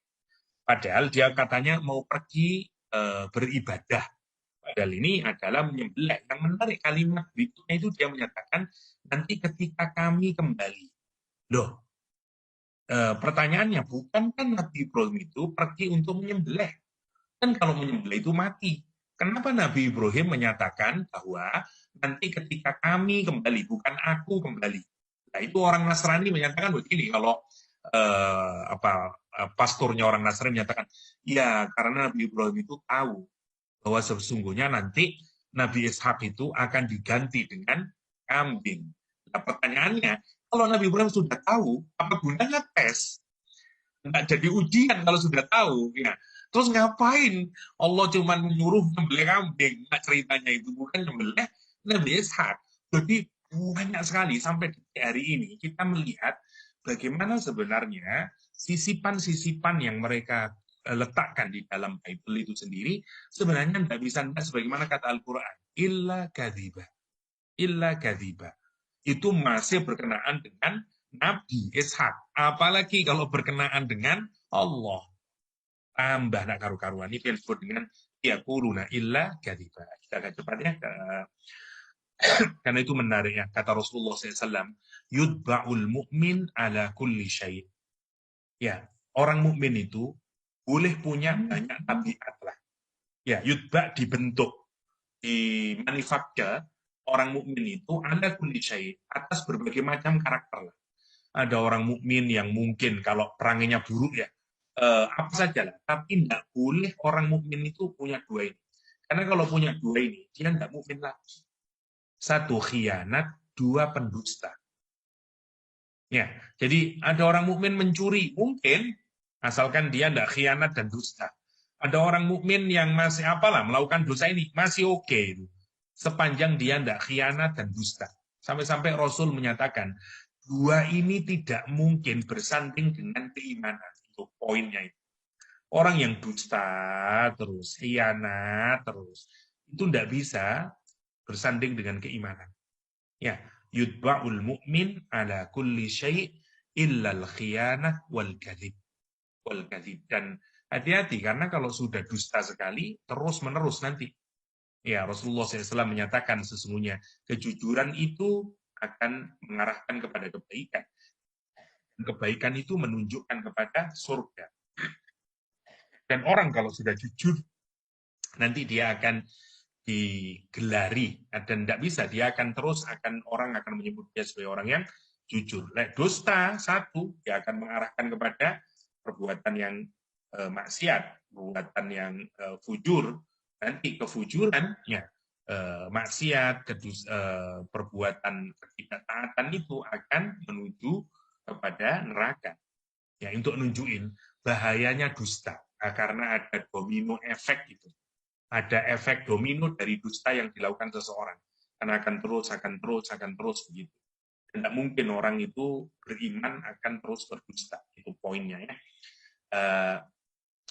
Padahal dia katanya mau pergi beribadah. Padahal ini adalah menyembelih. Yang menarik kalimat berikutnya itu dia menyatakan, nanti ketika kami kembali. Loh, pertanyaannya, bukan kan Nabi Ibrahim itu pergi untuk menyembelih? Kan kalau menyembelih itu mati. Kenapa Nabi Ibrahim menyatakan bahwa nanti ketika kami kembali, bukan aku kembali? Nah, itu orang Nasrani menyatakan begini, kalau pastornya orang Nasrani menyatakan, ya karena Nabi Ibrahim itu tahu bahwa sesungguhnya nanti Nabi Ishak itu akan diganti dengan kambing. Nah, pertanyaannya, kalau Nabi Ibrahim sudah tahu, apa gunanya tes? Nggak jadi ujian kalau sudah tahu. Ya. Terus ngapain Allah cuma menyuruh nyembelih kambing? Nah, ceritanya itu bukan nyembelih Nabi Ishak. Jadi banyak sekali sampai hari ini kita melihat bagaimana sebenarnya sisipan-sisipan yang mereka letakkan di dalam Bible itu sendiri sebenarnya tidak bisa sebagaimana kata Al-Quran. Illa kadhiba. Itu masih berkenaan dengan Nabi Ishak. Apalagi kalau berkenaan dengan Allah. Tambah nak karu-karuan. Ini yang disebut dengan yaquluna illa kadhiba. Kita akan cepat ya. Karena itu menarik ya. Kata Rasulullah SAW, yudba'ul mu'min ala kulli syait. Ya, orang mukmin itu boleh punya banyak tabiat lah. Ya, yudba dibentuk, di manufaktur orang mukmin itu ada kulli syait atas berbagai macam karakter lah. Ada orang mukmin yang mungkin kalau peranginya buruk ya, apa saja lah. Tapi tidak boleh orang mukmin itu punya dua ini. Karena kalau punya dua ini, dia tidak mukmin lagi. Satu khianat, dua pendusta. Ya, jadi ada orang mukmin mencuri, mungkin asalkan dia tidak khianat dan dusta. Ada orang mukmin yang masih apalah melakukan dosa ini, masih oke itu. Sepanjang dia tidak khianat dan dusta. Sampai-sampai Rasul menyatakan, dua ini tidak mungkin bersanding dengan keimanan. Itu poinnya itu. Orang yang dusta terus, khianat terus, itu tidak bisa bersanding dengan keimanan. Ya, yudba'ul mu'min ala kulli syai' illa al-khiyanah wal kadhib. Wal kadhib. Dan hati-hati karena kalau sudah dusta sekali terus menerus nanti. Ya, Rasulullah SAW menyatakan sesungguhnya kejujuran itu akan mengarahkan kepada kebaikan. Kebaikan itu menunjukkan kepada surga. Dan orang kalau sudah jujur, nanti dia akan digelari dan tidak bisa, dia akan terus orang akan menyebut dia sebagai orang yang jujur. Dusta satu, dia akan mengarahkan kepada perbuatan yang maksiat, perbuatan yang fujur. Nanti kefujurannya maksiat, perbuatan ketidaktaatan itu akan menuju kepada neraka. Ya, untuk nunjukin bahayanya dusta, karena ada domino efek itu. Ada efek domino dari dusta yang dilakukan seseorang. Karena akan terus begitu. Dan tidak mungkin orang itu beriman akan terus berdusta. Itu poinnya ya.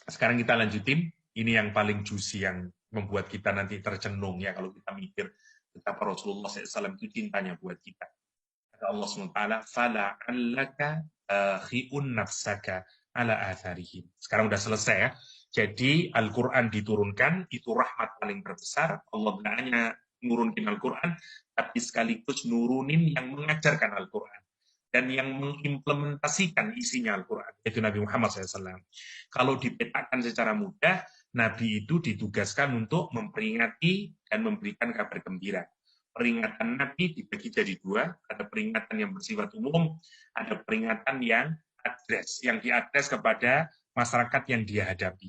Sekarang kita lanjutin. Ini yang paling juicy yang membuat kita nanti tercenung ya kalau kita mikir betapa Rasulullah SAW itu cintanya buat kita. Kata Allah SWT, fala'allaka khi'un nafsaka ala atharihim. Sekarang udah selesai ya. Jadi Al-Quran diturunkan, itu rahmat paling terbesar. Allah tidak hanya nurunin Al-Quran, tapi sekaligus nurunin yang mengajarkan Al-Quran. Dan yang mengimplementasikan isinya Al-Quran, yaitu Nabi Muhammad SAW. Kalau dipetakan secara mudah, Nabi itu ditugaskan untuk memperingati dan memberikan kabar gembira. Peringatan Nabi dibagi jadi dua, ada peringatan yang bersifat umum, ada peringatan yang diadres kepada masyarakat yang dia hadapi.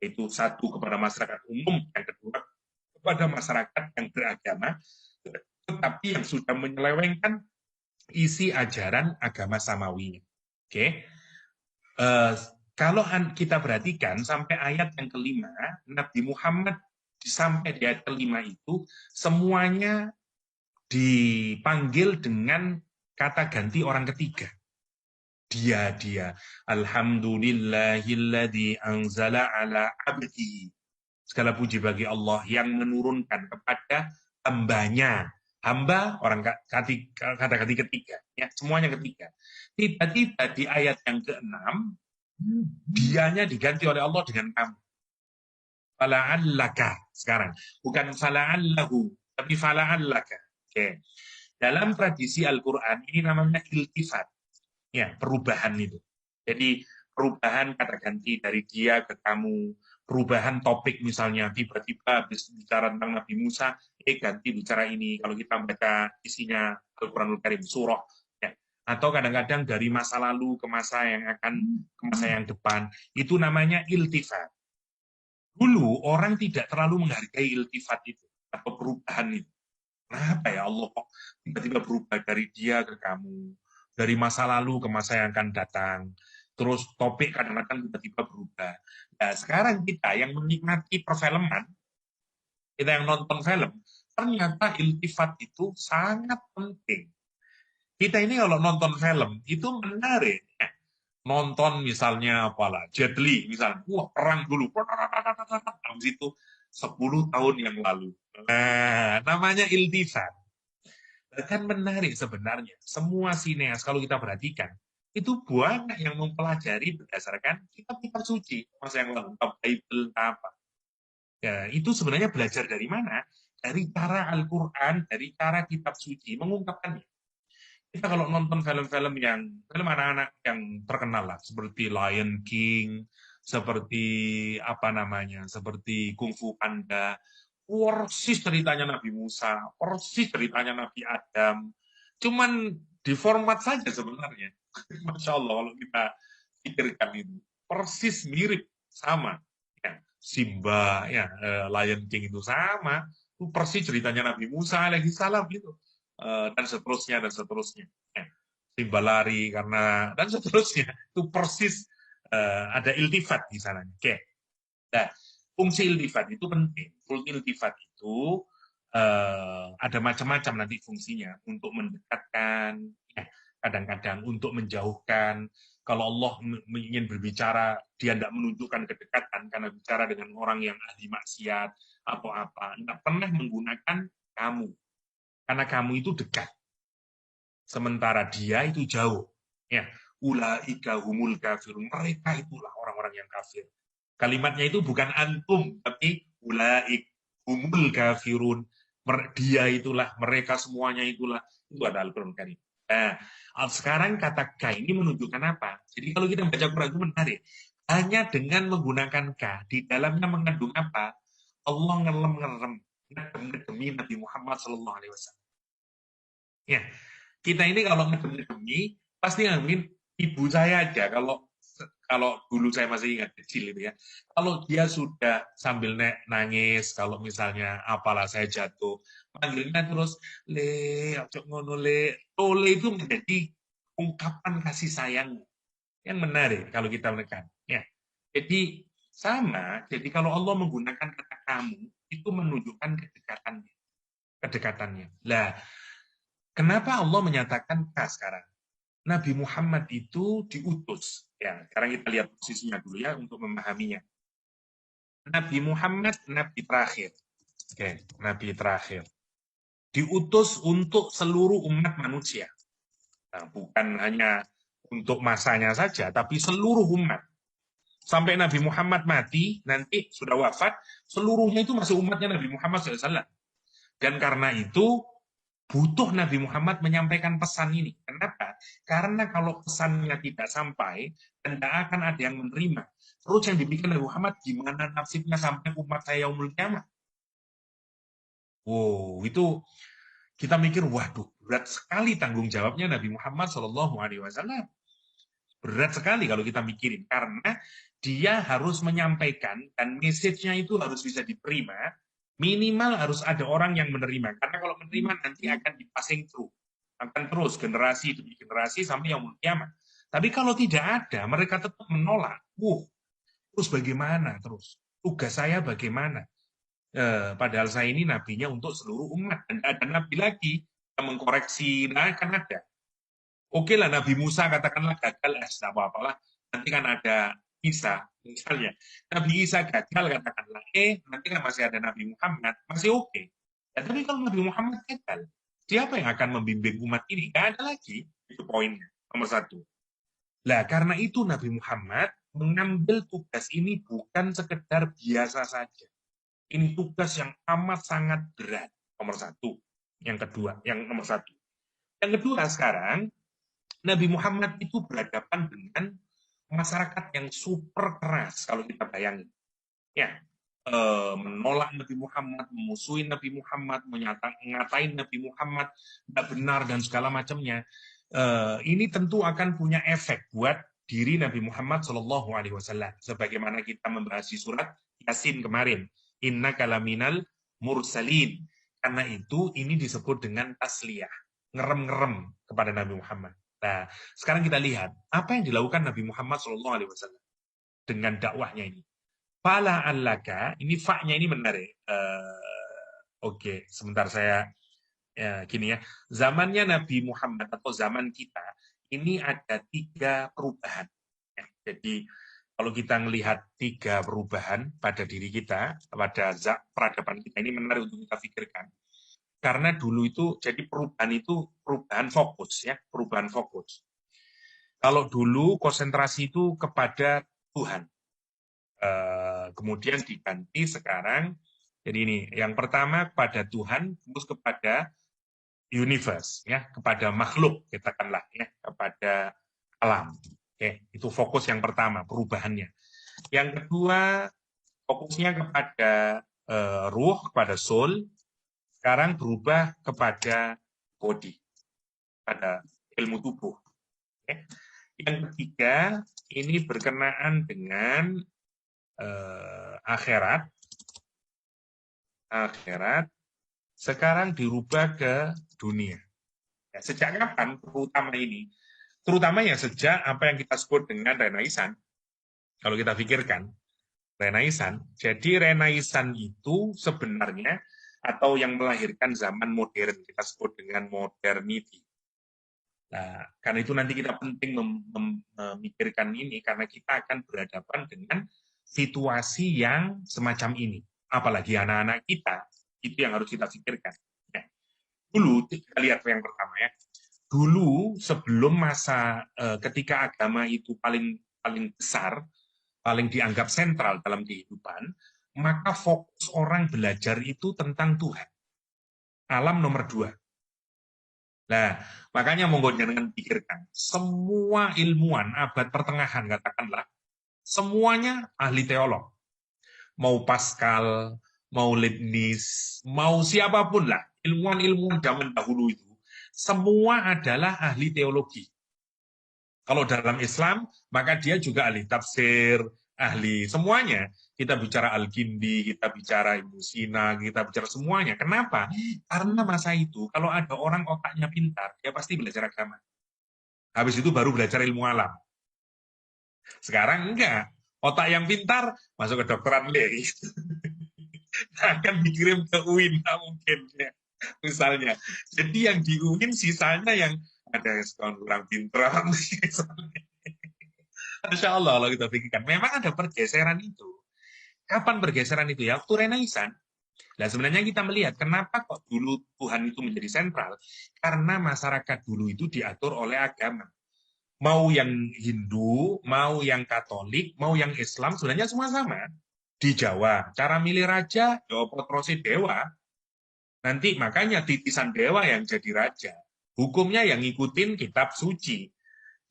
Yaitu satu kepada masyarakat umum, yang kedua kepada masyarakat yang beragama, tetapi yang sudah menyelewengkan isi ajaran agama samawi. Oke. Kalau kita perhatikan sampai ayat yang kelima, Nabi Muhammad sampai di ayat kelima itu semuanya dipanggil dengan kata ganti orang ketiga. Dia. Alhamdulillahilladzi anzala ala abdihi. Segala puji bagi Allah yang menurunkan kepada hambanya. Hamba orang kata ganti ketiga. Ya, semuanya ketiga. Tiba-tiba di ayat yang ke-6, dianya diganti oleh Allah dengan kamu. Fala'allaka sekarang. Bukan fala'allahu, tapi fala'allaka. Oke. Dalam tradisi Al-Quran ini namanya iltifat. Ya, perubahan itu. Jadi perubahan kata ganti dari dia ke kamu, perubahan topik misalnya tiba-tiba habis bicara tentang Nabi Musa, ganti bicara ini. Kalau kita baca isinya Al-Quranul Karim surah, ya. Atau kadang-kadang dari masa lalu ke masa yang depan, itu namanya iltifat. Dulu orang tidak terlalu menghargai iltifat itu atau perubahan itu. Kenapa ya Allah kok tiba-tiba berubah dari dia ke kamu, dari masa lalu ke masa yang akan datang, terus topik kadang-kadang tiba-tiba berubah. Nah, sekarang kita yang menikmati perfilman, kita yang nonton film, ternyata iltifat itu sangat penting. Kita ini kalau nonton film, itu menarik. Nonton misalnya apalah, Jet Li misalnya, wah perang dulu, habis itu 10 tahun yang lalu. Nah, namanya iltifat. Kan menarik sebenarnya. Semua sineas kalau kita perhatikan, itu banyak yang mempelajari berdasarkan kitab-kitab suci. Masa yang lalu, Bible, apa. Ya, itu sebenarnya belajar dari mana? Dari cara Al-Quran, dari cara kitab suci, mengungkapkannya. Kita kalau nonton film-film film anak-anak yang terkenal lah, seperti Lion King, seperti apa namanya, seperti Kung Fu Panda, persis ceritanya Nabi Musa, persis ceritanya Nabi Adam, cuman diformat saja sebenarnya. Masya Allah kalau kita pikirkan itu, persis mirip, sama. Ya, Simba, ya, Lion King itu sama, itu persis ceritanya Nabi Musa alaihissalam gitu. Dan seterusnya. Ya. Simba lari karena dan seterusnya itu persis ada iltifat di sana. Oke. Nah, fungsi iltifat itu penting. Fungsi iltifat itu ada macam-macam nanti fungsinya untuk mendekatkan, ya, kadang-kadang untuk menjauhkan. Kalau Allah ingin berbicara, dia tidak menunjukkan kedekatan karena bicara dengan orang yang ahli maksiat atau apa. Tidak pernah menggunakan kamu. Karena kamu itu dekat. Sementara dia itu jauh. Ya, ulaika humul kafirun. Mereka itulah orang-orang yang kafir. Kalimatnya itu bukan antum, tapi ulaik humul kafirun. Dia itulah, mereka semuanya itulah. Itu ada Al-Quran Karim. Nah, sekarang kata K ini menunjukkan apa? Jadi kalau kita baca Quran itu menarik. Hanya dengan menggunakan K, di dalamnya mengandung apa? Allah ngelem-ngelem, ngedem-ngedemi Nabi Muhammad SAW. Ya, kita ini kalau ngedemi pasti ngalamin ibu saya aja kalau dulu saya masih ingat kecil itu ya. Kalau dia sudah sambil nangis, kalau misalnya apalah saya jatuh, manggilnya terus le, ojo ngono le. Le itu menjadi ungkapan kasih sayang yang menarik kalau kita menekan. Ya. Jadi sama, jadi kalau Allah menggunakan kata kamu itu menunjukkan kedekatannya. Lah, kenapa Allah menyatakan sekarang? Nabi Muhammad itu diutus. Ya, sekarang kita lihat posisinya dulu ya untuk memahaminya. Nabi Muhammad, Nabi terakhir. Oke, Nabi terakhir. diutus untuk seluruh umat manusia. Nah, bukan hanya untuk masanya saja, tapi seluruh umat. Sampai Nabi Muhammad mati, nanti sudah wafat, seluruhnya itu masih umatnya Nabi Muhammad SAW. Dan karena itu, butuh Nabi Muhammad menyampaikan pesan ini. Kenapa? Karena kalau pesannya tidak sampai, dan tidak akan ada yang menerima. Terus yang dibikin Nabi Muhammad, gimana nasibnya sampai umat saya yaumul kiamat? Wow, itu kita mikir, waduh, berat sekali tanggung jawabnya Nabi Muhammad SAW. Berat sekali kalau kita mikirin, karena dia harus menyampaikan, dan message-nya itu harus bisa diterima, minimal harus ada orang yang menerima. Karena kalau menerima nanti akan di-passing through. Akan terus, generasi demi generasi, sampai yang kiamat. Tapi kalau tidak ada, mereka tetap menolak. Terus bagaimana terus? Tugas saya bagaimana? Padahal saya ini nabinya untuk seluruh umat. Dan ada nabi lagi yang mengkoreksi, nah kan ada. Oke lah Nabi Musa katakanlah gagal, tidak apa-apalah. Nanti kan ada Isa, misalnya. Nabi Isa gagal katakanlah, nanti kan masih ada Nabi Muhammad, masih oke. Ya, tapi kalau Nabi Muhammad gagal, siapa yang akan membimbing umat ini? Gak ada lagi. Itu poinnya, nomor satu. Nah, karena itu Nabi Muhammad mengambil tugas ini bukan sekedar biasa saja. Ini tugas yang amat sangat berat, nomor satu. Yang kedua, yang nomor satu. Yang kedua sekarang, Nabi Muhammad itu berhadapan dengan masyarakat yang super keras kalau kita bayangin. Ya, menolak Nabi Muhammad, memusuhi Nabi Muhammad, ngatain Nabi Muhammad, tidak benar dan segala macamnya. Ini tentu akan punya efek buat diri Nabi Muhammad SAW. Sebagaimana kita membahas di surat Yasin kemarin. Inna kalaminal mursalin. Karena itu ini disebut dengan tasliyah. Ngerem-ngerem kepada Nabi Muhammad. Nah, sekarang kita lihat apa yang dilakukan Nabi Muhammad SAW dengan dakwahnya ini. Fala allaka, ini fa-nya ini menarik. Oke, sebentar saya gini ya. Zamannya Nabi Muhammad atau zaman kita ini ada 3 perubahan. Ya, jadi kalau kita melihat 3 perubahan pada diri kita, pada peradaban kita ini menarik untuk kita pikirkan. Karena dulu itu, jadi perubahan itu perubahan fokus ya, perubahan fokus. Kalau dulu konsentrasi itu kepada Tuhan, kemudian diganti sekarang, jadi ini, yang pertama kepada Tuhan, terus kepada universe, ya, kepada makhluk, katakanlah, ya, kepada alam. Oke, itu fokus yang pertama, perubahannya. Yang kedua, fokusnya kepada ruh, kepada soul, sekarang berubah kepada body, pada ilmu tubuh. Oke. Yang ketiga, ini berkenaan dengan akhirat. Akhirat sekarang dirubah ke dunia. Ya, sejak kapan terutama ini? Terutama ya sejak apa yang kita sebut dengan Renaissance. Kalau kita pikirkan, Renaissance. Jadi Renaissance itu sebenarnya atau yang melahirkan zaman modern, kita sebut dengan modernity. Nah, karena itu nanti kita penting memikirkan ini, karena kita akan berhadapan dengan situasi yang semacam ini. Apalagi anak-anak kita, itu yang harus kita pikirkan. Ya. Dulu, kita lihat yang pertama ya. Dulu, sebelum masa ketika agama itu paling besar, paling dianggap sentral dalam kehidupan, maka fokus orang belajar itu tentang Tuhan. Alam nomor 2. Nah, makanya monggo jangan pikirkan. Semua ilmuwan abad pertengahan, katakanlah, semuanya ahli teolog. Mau Pascal, mau Leibniz, mau siapapun lah, ilmuwan-ilmuwan zaman dahulu itu, semua adalah ahli teologi. Kalau dalam Islam, maka dia juga ahli tafsir, ahli semuanya. Kita bicara Al-Kindi, kita bicara Ibnu Sina, kita bicara semuanya. Kenapa? Karena masa itu, kalau ada orang otaknya pintar, dia pasti belajar agama. Habis itu baru belajar ilmu alam. Sekarang enggak. Otak yang pintar, masuk ke dokteran lagi. Akan dikirim ke UIN, mungkin. Ya. Misalnya. Jadi yang di UIN, sisanya yang ada yang kurang pintar. Masya Allah, kalau kita pikirkan. Memang ada pergeseran itu. Kapan pergeseran itu ya? Waktu Renaissance. Nah, sebenarnya kita melihat kenapa kok dulu Tuhan itu menjadi sentral, karena masyarakat dulu itu diatur oleh agama. Mau yang Hindu, mau yang Katolik, mau yang Islam, sebenarnya semua sama. Di Jawa, cara milih raja, ya terusnya dewa. Nanti makanya titisan dewa yang jadi raja. Hukumnya yang ngikutin kitab suci.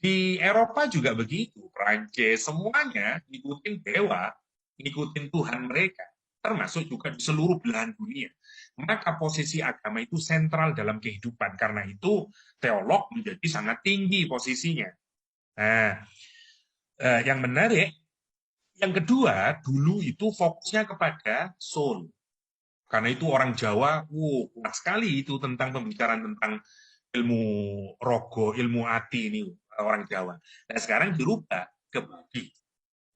Di Eropa juga begitu. Prancis, semuanya ngikutin dewa, ngikutin Tuhan mereka. Termasuk juga di seluruh belahan dunia. Maka posisi agama itu sentral dalam kehidupan. Karena itu teolog menjadi sangat tinggi posisinya. Nah, yang menarik, yang kedua, dulu itu fokusnya kepada soul. Karena itu orang Jawa, kuat sekali itu tentang pembicaraan tentang ilmu rogo, ilmu ati ini orang Jawa. Nah sekarang dirubah ke budi.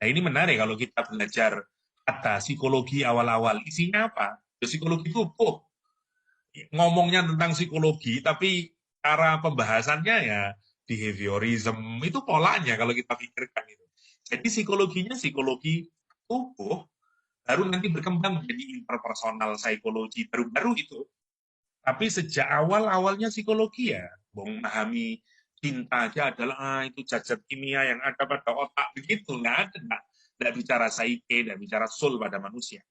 Nah ini menarik kalau kita belajar kata psikologi awal-awal, isinya apa? Ya, psikologi itu ngomongnya tentang psikologi, tapi cara pembahasannya ya behaviorism, itu polanya kalau kita pikirkan itu. Jadi psikologinya psikologi tubuh, baru nanti berkembang menjadi interpersonal psikologi baru-baru itu. Tapi sejak awalnya psikologi ya, memahami cinta aja adalah itu zat kimia yang ada pada otak begitu, nggak ada, nggak bicara psyche, nggak bicara soul pada manusia.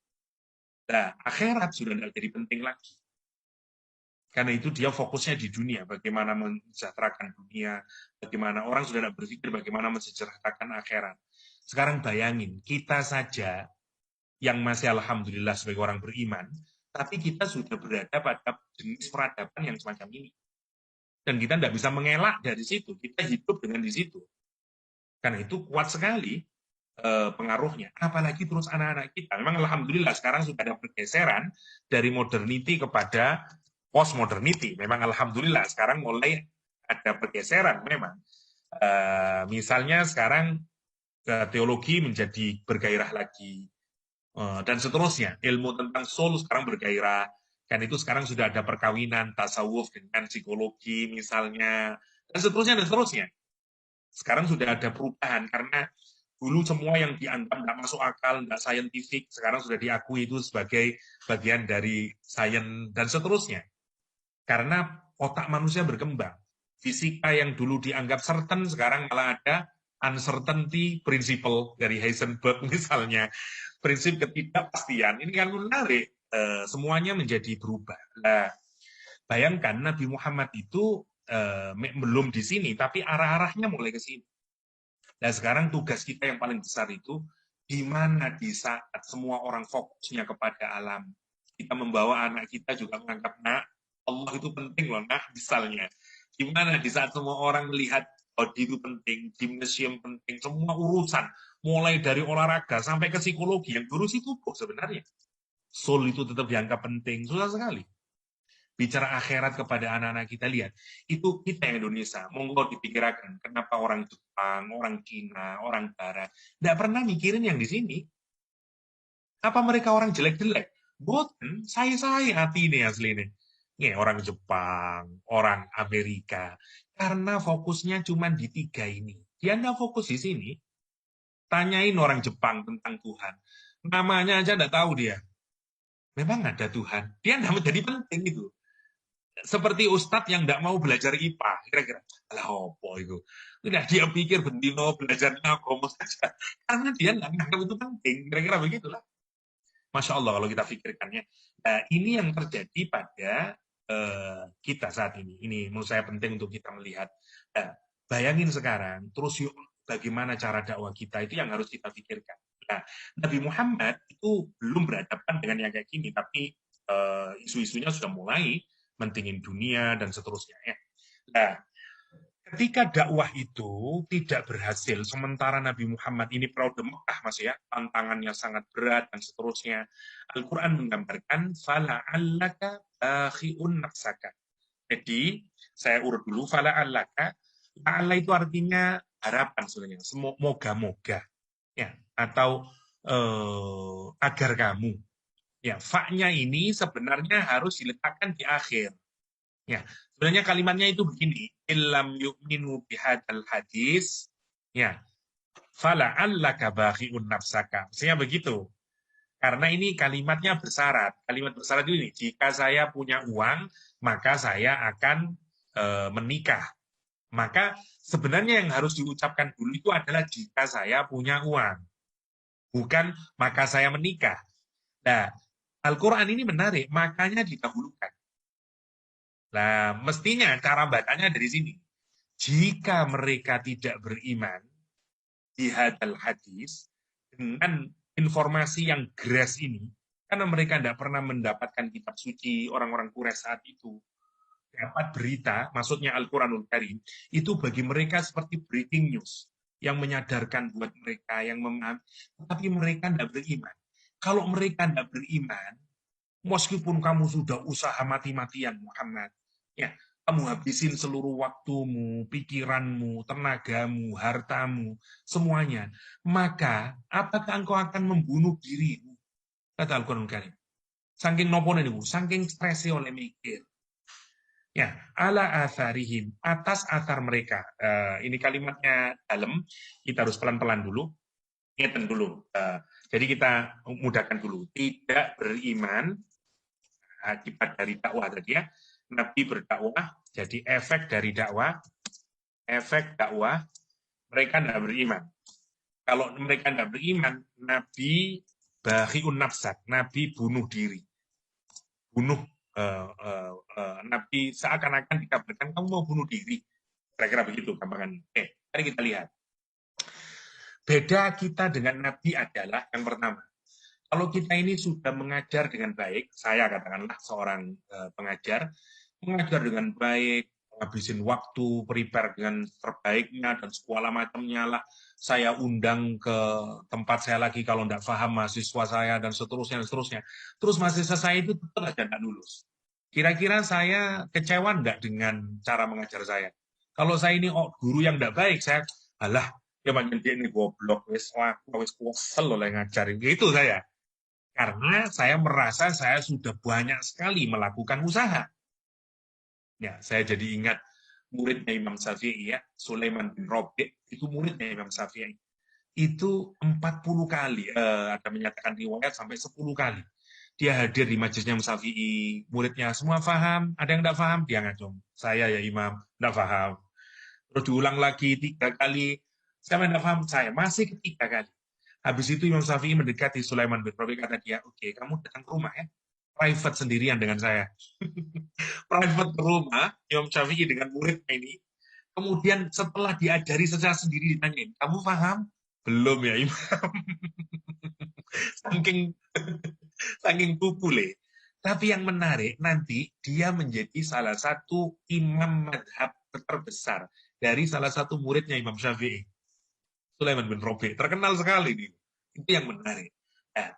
Nah, akhirat sudah tidak jadi penting lagi. Karena itu dia fokusnya di dunia, bagaimana mensejahterakan dunia, bagaimana orang sudah tidak berpikir bagaimana mensejahterakan akhirat. Sekarang bayangin, kita saja yang masih alhamdulillah sebagai orang beriman, tapi kita sudah berada pada jenis peradaban yang semacam ini. Dan kita tidak bisa mengelak dari situ, kita hidup dengan di situ. Karena itu kuat sekali pengaruhnya. Apalagi terus anak-anak kita. Memang alhamdulillah sekarang sudah ada pergeseran dari modernity kepada postmodernity. Memang alhamdulillah sekarang mulai ada pergeseran memang. Misalnya sekarang teologi menjadi bergairah lagi. Dan seterusnya. Ilmu tentang soul sekarang bergairah. Kan itu sekarang sudah ada perkawinan, tasawuf dengan psikologi misalnya. Dan seterusnya, dan seterusnya. Sekarang sudah ada perubahan, karena dulu semua yang dianggap tidak masuk akal, tidak saintifik, sekarang sudah diakui itu sebagai bagian dari sains, dan seterusnya. Karena otak manusia berkembang. Fisika yang dulu dianggap certain, sekarang malah ada uncertainty principle dari Heisenberg misalnya. Prinsip ketidakpastian, ini kan menarik. Semuanya menjadi berubah. Nah, bayangkan Nabi Muhammad itu belum di sini, tapi arah-arahnya mulai ke sini. Nah, sekarang tugas kita yang paling besar itu, di mana di saat semua orang fokusnya kepada alam, kita membawa anak kita juga menganggap, nak, Allah itu penting loh, nah, misalnya. Di mana di saat semua orang melihat body itu penting, gimnasium penting, semua urusan, mulai dari olahraga sampai ke psikologi, yang ngurusi tubuh sebenarnya. Soul itu tetap dianggap penting, susah sekali. Bicara akhirat kepada anak-anak kita, lihat, itu kita yang Indonesia, monggo dipikirkan, kenapa orang Jepang, orang Cina, orang Barat, tidak pernah mikirin yang di sini. Apa mereka orang jelek-jelek? Boten, saya hati ini asli ini. Nih, orang Jepang, orang Amerika, karena fokusnya cuma di tiga ini. Dia tidak fokus di sini. Tanyain orang Jepang tentang Tuhan. Namanya aja tidak tahu dia. Memang ada Tuhan. Dia tidak menjadi penting itu. Seperti ustadz yang tidak mau belajar IPA, kira-kira, alah opo itu. Udah dia pikir bendino belajar agama saja, karena dia nggak nganggap itu penting, kira-kira begitulah. Masya Allah kalau kita pikirkannya. Nah, ini yang terjadi pada kita saat ini. Ini menurut saya penting untuk kita melihat. Nah, bayangin sekarang, terus yuk bagaimana cara dakwah kita, itu yang harus kita pikirkan. Nah, Nabi Muhammad itu belum berhadapan dengan yang kayak gini, tapi isu-isunya sudah mulai mentingin dunia dan seterusnya ya. Nah, ketika dakwah itu tidak berhasil, sementara Nabi Muhammad ini Proud Mekah Mas ya, tantangannya sangat berat dan seterusnya. Al-Qur'an menggambarkan fala'allaka bakhi'un nafsaka. Jadi, saya urut dulu fala'allaka. La'alla itu artinya harapan sebenarnya, moga-moga ya, atau agar kamu. Ya, fa-nya ini sebenarnya harus diletakkan di akhir. Ya, sebenarnya kalimatnya itu begini, illam yu'minu bihadzal hadis, ya, fala allaka bakhi'un nafsaka. Maksudnya begitu. Karena ini kalimatnya bersyarat. Kalimat bersyarat ini, jika saya punya uang, maka saya akan menikah. Maka sebenarnya yang harus diucapkan dulu itu adalah jika saya punya uang. Bukan maka saya menikah. Nah, Al-Quran ini menarik, makanya didahulukan. Nah, mestinya cara bacanya dari sini. Jika mereka tidak beriman di hadal hadis, dengan informasi yang geras ini, karena mereka tidak pernah mendapatkan kitab suci orang-orang Quraisy saat itu, dapat berita, maksudnya Al-Quranul Karim, itu bagi mereka seperti breaking news, yang menyadarkan buat mereka, yang memahami, tapi mereka tidak beriman. Kalau mereka tidak beriman, meskipun kamu sudah usaha mati-matian, Muhammad, ya, kamu habisin seluruh waktumu, pikiranmu, tenagamu, hartamu, semuanya, maka apakah engkau akan membunuh dirimu? Kata Al-Quran Karim. Saking nopo niku, saking stresi oleh mikir. Ya, ala atharihim, atas athar mereka. Ini kalimatnya dalam, kita harus pelan-pelan dulu. Ingatkan dulu. Jadi kita mudahkan dulu. Tidak beriman, akibat dari dakwah tadi ya. Nabi berdakwah, jadi efek dari dakwah, mereka tidak beriman. Kalau mereka tidak beriman, Nabi bahiun nafsak, Nabi bunuh diri. Bunuh Nabi seakan-akan dikabarkan kamu mau bunuh diri. Kira-kira begitu gampangannya. Mari kita lihat. Beda kita dengan Nabi adalah yang pertama. Kalau kita ini sudah mengajar dengan baik, saya katakanlah seorang pengajar, mengajar dengan baik, menghabisin waktu, prepare dengan terbaiknya, dan segala macamnya lah. Saya undang ke tempat saya lagi kalau tidak paham mahasiswa saya, dan seterusnya, dan seterusnya. Terus mahasiswa saya itu tetap aja tidak lulus. Kira-kira saya kecewa enggak dengan cara mengajar saya? Kalau saya ini guru yang tidak baik, saya, alah, ya macam dia ini goblok, wis kesel oleh ngajarin. Gitu saya. Karena saya merasa saya sudah banyak sekali melakukan usaha. Ya, saya jadi ingat muridnya Imam Syafi'i ya, Sulaiman bin Rabi', itu muridnya Imam Syafi'i. Itu 40 kali, ada menyatakan riwayat sampai 10 kali. Dia hadir di majelisnya Imam Syafi'i, muridnya semua paham, ada yang tidak paham, dia ngacung. Saya ya Imam, tidak paham. Terus diulang lagi 3 kali, saya tidak paham, saya masih ketiga kali. Habis itu Imam Syafi'i mendekati Sulaiman bin Rabi', kata dia, oke, kamu datang ke rumah ya, private sendirian dengan saya. Private ke rumah, Imam Syafi'i dengan muridnya ini, kemudian setelah diajari secara sendiri ditanyain, kamu paham? Belum ya Imam. saking saking pupule. Tapi yang menarik, nanti dia menjadi salah satu imam madhab terbesar dari salah satu muridnya Imam Syafi'i. Sulaiman bin Rabi'. Terkenal sekali nih. Itu yang menarik. Nah,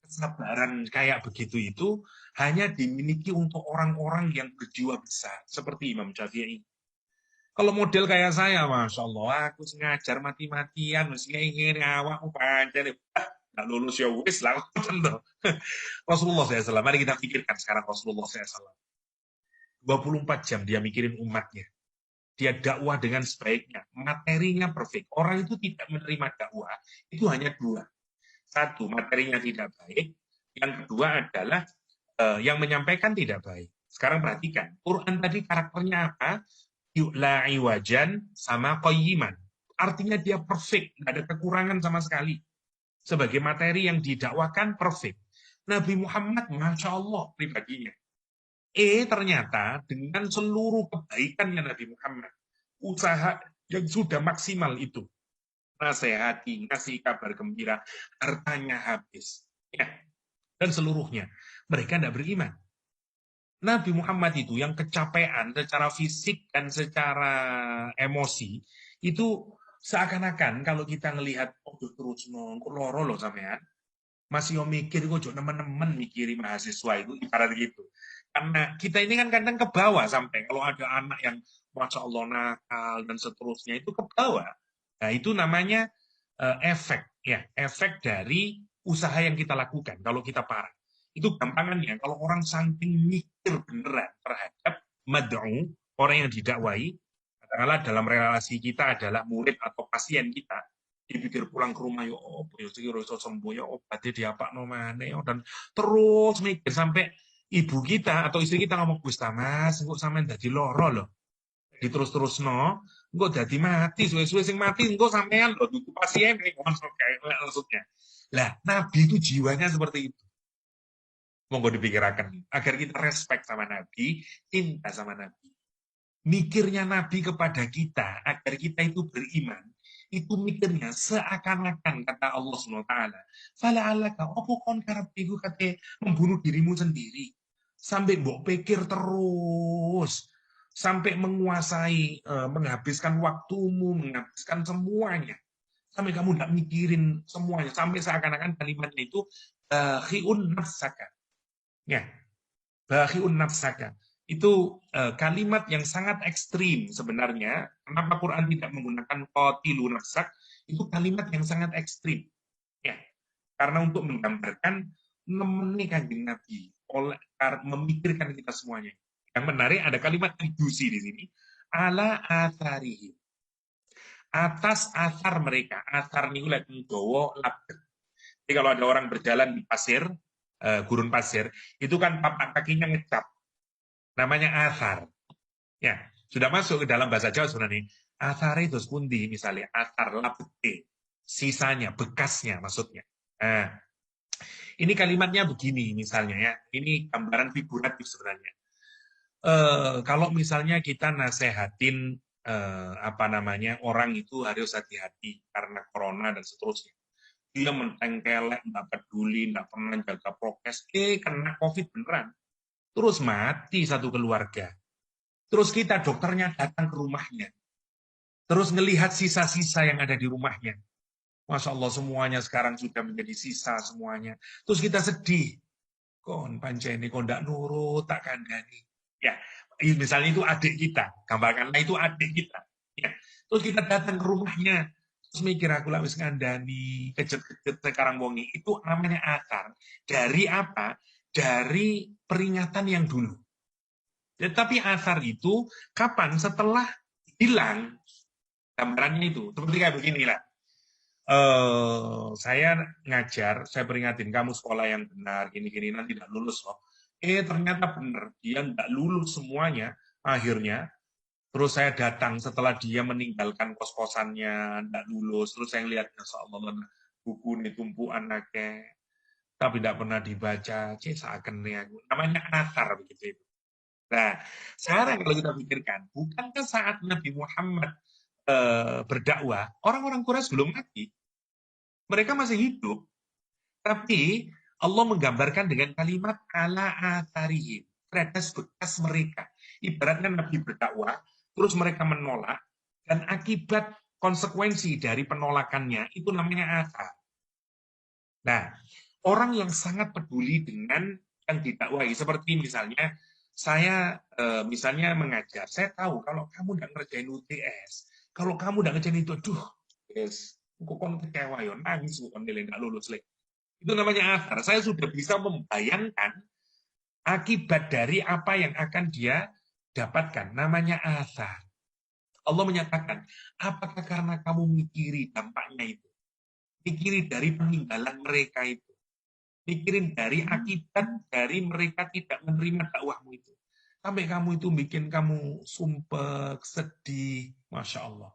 kesabaran kayak begitu itu hanya dimiliki untuk orang-orang yang berjiwa besar. Seperti Imam Syafi'i. Kalau model kayak saya, Masya Allah, aku ngajar mati-matian, mesti ingin awak pancen, nggak lulus ya wis lah. Rasulullah SAW, mari kita pikirkan sekarang Rasulullah SAW. 24 jam dia mikirin umatnya. Dia dakwah dengan sebaiknya, materinya perfect. Orang itu tidak menerima dakwah, itu hanya dua. Satu, materinya tidak baik. Yang kedua adalah yang menyampaikan tidak baik. Sekarang perhatikan, Quran tadi karakternya apa? Yu'la'i wajan sama qayyiman. Artinya dia perfect, tidak ada kekurangan sama sekali. Sebagai materi yang didakwakan perfect. Nabi Muhammad, Masya Allah, pribadinya. Ternyata dengan seluruh kebaikannya Nabi Muhammad, usaha yang sudah maksimal itu, nasihati, ngasih kabar gembira, hartanya habis. Ya, dan seluruhnya. Mereka tidak beriman. Nabi Muhammad itu yang kecapean secara fisik dan secara emosi, itu seakan-akan kalau kita ngelihat, oh terus loro loh sampean, masih yang mikir kok teman-teman mikiri mahasiswa itu ibarat gitu. Karena kita ini kan kadang ke bawah sampai kalau ada anak yang Masya Allah nakal dan seterusnya itu ke bawah. Nah itu namanya efek ya, efek dari usaha yang kita lakukan kalau kita parah. Itu gampangannya kalau orang saking mikir beneran terhadap mad'u, orang yang didakwai, katakanlah dalam relasi kita adalah murid atau pasien kita, dipikir pulang ke rumah yo opo yo iki iso sembuh ya obatnya diapakno maneh yo, dan terus mikir sampai ibu kita atau istri kita ngomong, "Wis ta Mas, engko sampean dadi loro lho." Diterus-terusno, engko dadi mati, suwe-suwe sing mati engko sampean lho dudu pasien maksudnya. Lah, Nabi itu jiwanya seperti itu. Monggo dipikirakan agar kita respect sama Nabi, cinta sama Nabi. Mikirnya Nabi kepada kita agar kita itu beriman, itu mikirnya seakan-akan kata Allah SWT, fala'alaka opo kon karep iku kate membunuh dirimu sendiri sampai mbok pikir terus sampai menguasai menghabiskan waktumu, menghabiskan semuanya sampai kamu tidak mikirin semuanya sampai seakan-akan kalimatnya itu khiun nafsaka ya, bahiun nafsaka. Itu kalimat yang sangat ekstrim sebenarnya. Kenapa Quran tidak menggunakan qatilu nafsak? Itu kalimat yang sangat ekstrim. Ya, karena untuk menggambarkan nemeni kanjeng Nabi oleh memikirkan kita semuanya. Yang menarik ada kalimat juzi di sini. Ala atharihi. Atas asar mereka. Asar niku lek nggawa labet. Jadi kalau ada orang berjalan di pasir, gurun pasir, itu kan tapak kakinya ngecap. Namanya asar. Ya, sudah masuk ke dalam bahasa Jawa sebenarnya. Asar itu pundi misalnya, asar labete. Sisanya, bekasnya maksudnya. Nah, ini kalimatnya begini misalnya ya. Ini gambaran figuratif sebenarnya. Kalau misalnya kita nasehatin apa namanya orang itu harus hati-hati karena corona dan seterusnya. Dia mentengkelek, nggak peduli, nggak pernah jaga prokes, kena COVID beneran. Terus mati satu keluarga. Terus kita dokternya datang ke rumahnya. Terus ngelihat sisa-sisa yang ada di rumahnya. Masya Allah semuanya sekarang sudah menjadi sisa semuanya. Terus kita sedih. Kon pancene kok ndak nurut tak kandani. Ya, misalnya itu adik kita. Gambarkanlah itu adik kita. Ya. Terus kita datang ke rumahnya. Terus mikir aku lah wis ngandani, kejet-kejet sekarang wongi. Itu namanya akar. Dari apa? Dari peringatan yang dulu. Tetapi asar itu kapan? Setelah hilang gambarannya itu. Seperti kayak beginilah. Saya ngajar, saya peringatin kamu sekolah yang benar, gini-gini nanti tidak lulus loh. Ternyata benar, dia tidak lulus semuanya. Akhirnya, terus saya datang setelah dia meninggalkan kos-kosannya, tidak lulus. Terus saya lihat, ya Allah, buku ini tumpuan anaknya, tapi tidak pernah dibaca. Seakan aku. Namanya asar begitu itu. Nah, sekarang kalau kita pikirkan, bukankah saat Nabi Muhammad berdakwah, orang-orang Quraisy belum mati, mereka masih hidup, tapi Allah menggambarkan dengan kalimat ala atharihim, bekas mereka. Ibaratnya Nabi berdakwah, terus mereka menolak, dan akibat konsekuensi dari penolakannya itu namanya athar. Nah, orang yang sangat peduli dengan yang didakwahi, seperti misalnya saya misalnya mengajar, saya tahu kalau kamu tidak ngerjain UTS, kalau kamu tidak ngerjain itu, aduh, yes, kok kon kecewa ya, nangis kok nilai nggak lulus lagi. Itu namanya asar. Saya sudah bisa membayangkan akibat dari apa yang akan dia dapatkan. Namanya asar. Allah menyatakan, apakah karena kamu mikiri dampaknya itu? Mikiri dari peninggalan mereka itu. Mikirin dari akibat dari mereka tidak menerima dakwahmu itu. Sampai kamu itu bikin kamu sumpah, sedih. Masya Allah.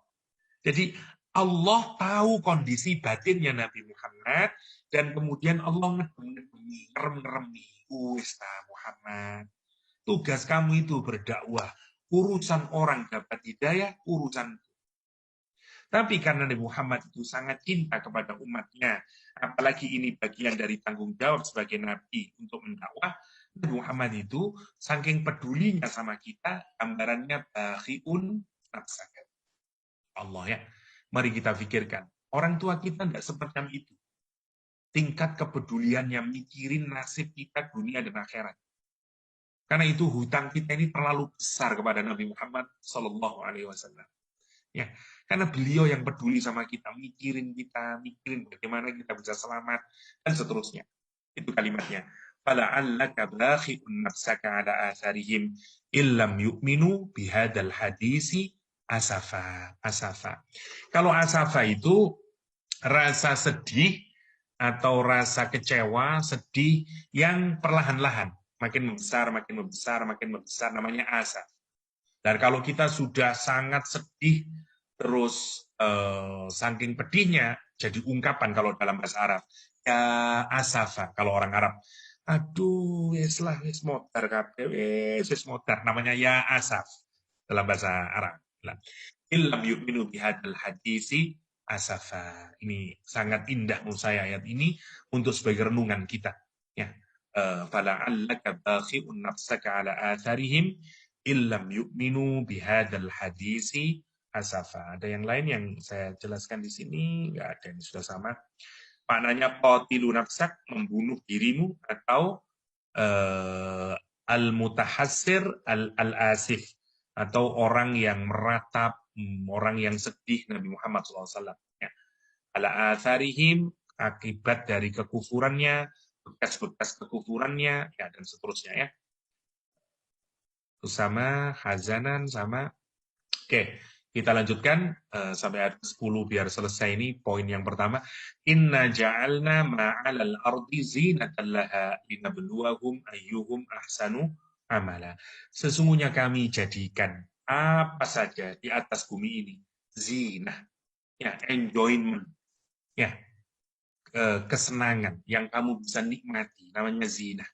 Jadi Allah tahu kondisi batinnya Nabi Muhammad dan kemudian Allah ngedemi, ngerem-ngeremi. Muhammad, tugas kamu itu berdakwah. Urusan orang dapat hidayah, urusan. Tapi karena Nabi Muhammad itu sangat cinta kepada umatnya, apalagi ini bagian dari tanggung jawab sebagai Nabi untuk mendakwah, Nabi Muhammad itu saking pedulinya sama kita, gambarannya bahiun nafsaka. Allah ya. Mari kita pikirkan. Orang tua kita tidak seperti itu. Tingkat kepeduliannya mikirin nasib kita dunia dan akhirat. Karena itu hutang kita ini terlalu besar kepada Nabi Muhammad Sallallahu Alaihi Wasallam. Ya, karena beliau yang peduli sama kita, mikirin bagaimana kita bisa selamat dan seterusnya. Itu kalimatnya. Fala'allaka bakhi'un nafsaka ala atharihim illam yu'minu bihadal hadisi asafa. Kalau asafa itu rasa sedih atau rasa kecewa, sedih yang perlahan-lahan, makin membesar, makin membesar, makin membesar, namanya asa. Dan kalau kita sudah sangat sedih, terus saking pedihnya, jadi ungkapan kalau dalam bahasa Arab. Ya asafa, kalau orang Arab. Aduh, wis lah, wis modar kabeh, wis modar. Namanya ya asaf dalam bahasa Arab. Illam yu'minu bihadal hadisi asafa. Ini sangat indah menurut saya ayat ini untuk sebagai renungan kita. Ya. Fala'allaka bakhi'un nafsaka ala atharihim illam yu'minu bihadal hadisi asafa. Ada yang lain yang saya jelaskan di sini? Enggak ada, ini sudah sama. Maknanya qatilu nafsak, membunuh dirimu, atau al-mutahassir al-asif, atau orang yang meratap, orang yang sedih, Nabi Muhammad SAW. Ya. Ala atharihim, akibat dari kekufurannya, bekas-bekas kekufurannya, ya, dan seterusnya ya. Itu sama hazanan, sama. Oke, kita lanjutkan sampai ayat 10 biar selesai ini poin yang pertama. Inna ja'alna ma'alal ardi zinatan laha linabluwahum ayyuhum ahsanu amala. Sesungguhnya kami jadikan apa saja di atas bumi ini zinah, ya, enjoyment, ya, kesenangan yang kamu bisa nikmati, namanya zinah.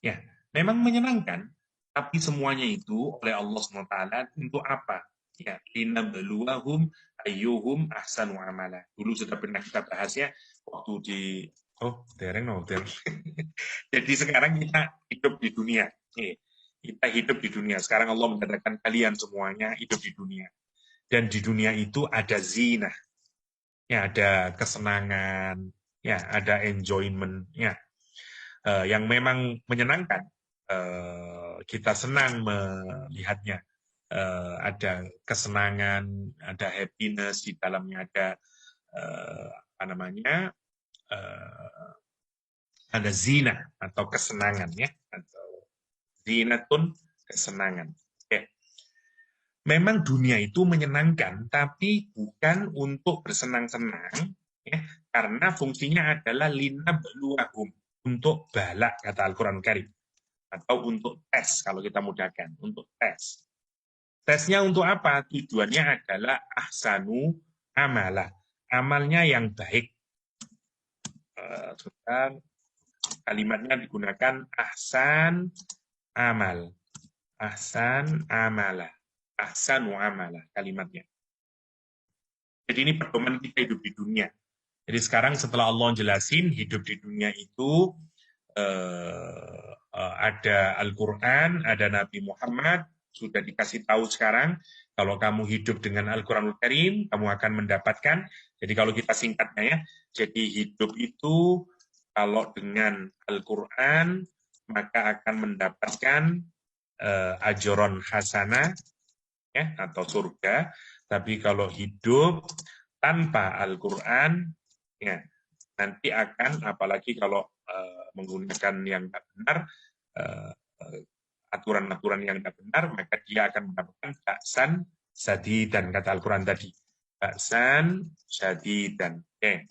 Ya, memang menyenangkan, tapi semuanya itu oleh Allah SWT untuk apa? Ya, linabluwahum ayyuhum ahsanu amala. Dulu sudah pernah kita bahas ya waktu di dereng. Jadi sekarang kita hidup di dunia. Kita hidup di dunia. Sekarang Allah mengatakan kalian semuanya hidup di dunia. Dan di dunia itu ada zina. Ya, ada kesenangan, ya, ada enjoyment, ya. Yang memang menyenangkan. Kita senang melihatnya. Ada kesenangan, ada happiness di dalamnya, ada apa namanya, ada zina atau kesenangan ya, atau zinatun, kesenangan. Oke. Memang dunia itu menyenangkan, tapi bukan untuk bersenang-senang, ya, karena fungsinya adalah linabluwahum, untuk balak, kata Al-Quran Karim, atau untuk tes kalau kita mudahkan, untuk tes. Tesnya untuk apa? Tujuannya adalah ahsanu amala, amalnya yang baik. Kalimatnya digunakan ahsan amal, ahsan amala, ahsanu amala kalimatnya. Jadi ini pedoman kita hidup di dunia. Jadi sekarang setelah Allah jelasin hidup di dunia itu ada Al-Quran, ada Nabi Muhammad, sudah dikasih tahu sekarang, kalau kamu hidup dengan Al-Quranul Karim, kamu akan mendapatkan, jadi kalau kita singkatnya ya, jadi hidup itu kalau dengan Al-Quran, maka akan mendapatkan ajron hasanah, ya, atau surga, tapi kalau hidup tanpa Al-Quran, ya, nanti akan, apalagi kalau menggunakan yang tidak benar, aturan-aturan yang tidak benar, maka dia akan mendapatkan ba'san syadidan, kata Al-Quran tadi. Ba'san syadidan. Oke.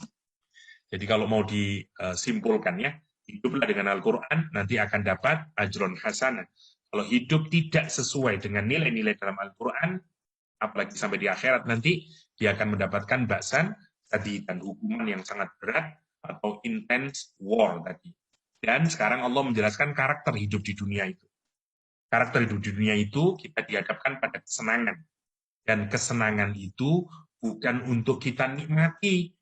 Jadi kalau mau disimpulkan ya, hiduplah dengan Al-Quran, nanti akan dapat ajron hasanah. Kalau hidup tidak sesuai dengan nilai-nilai dalam Al-Quran, apalagi sampai di akhirat nanti, dia akan mendapatkan ba'san syadidan, hukuman yang sangat berat, atau intense war tadi. Dan sekarang Allah menjelaskan karakter hidup di dunia itu. Karakter hidup di dunia itu kita dihadapkan pada kesenangan. Dan kesenangan itu bukan untuk kita nikmati,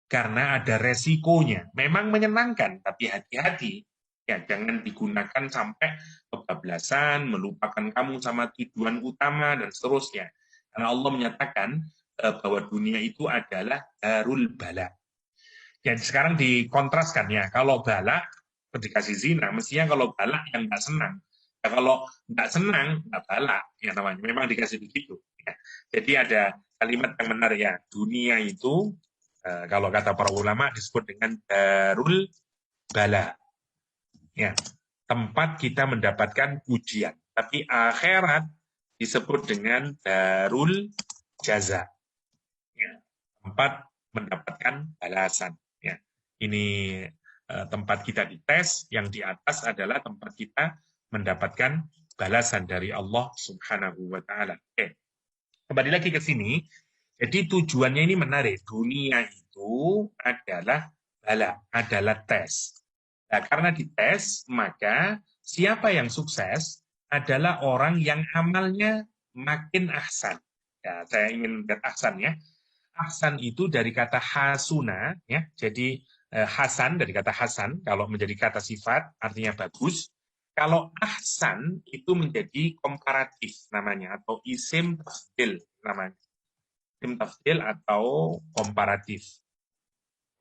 karena ada resikonya. Memang menyenangkan, tapi hati-hati. Ya, jangan digunakan sampai kebablasan, melupakan kamu sama tujuan utama, dan seterusnya. Karena Allah menyatakan bahwa dunia itu adalah darul bala. Dan sekarang dikontraskan ya, kalau balak, dikasih zina, mestinya kalau balak yang nggak senang. Ya, kalau nggak senang, nggak balak, ya namanya. Memang dikasih begitu. Ya. Jadi ada kalimat yang benar ya, dunia itu, kalau kata para ulama, disebut dengan darul bala. Ya, tempat kita mendapatkan ujian. Tapi akhirat disebut dengan darul jaza. Ya, tempat mendapatkan balasan. Ya, ini tempat kita dites, yang di atas adalah tempat kita mendapatkan balasan dari Allah Subhanahu wa Ta'ala. Oke, kembali lagi ke sini. Jadi tujuannya ini menarik. Dunia itu adalah adalah tes. Nah, karena dites, maka siapa yang sukses adalah orang yang amalnya makin ahsan. Ya, saya ingin lihat ahsan ya. Ahsan itu dari kata hasuna, ya. Jadi hasan dari kata hasan, kalau menjadi kata sifat artinya bagus. Kalau ahsan itu menjadi komparatif namanya, atau isim tafdil namanya. Isim tafdil atau komparatif.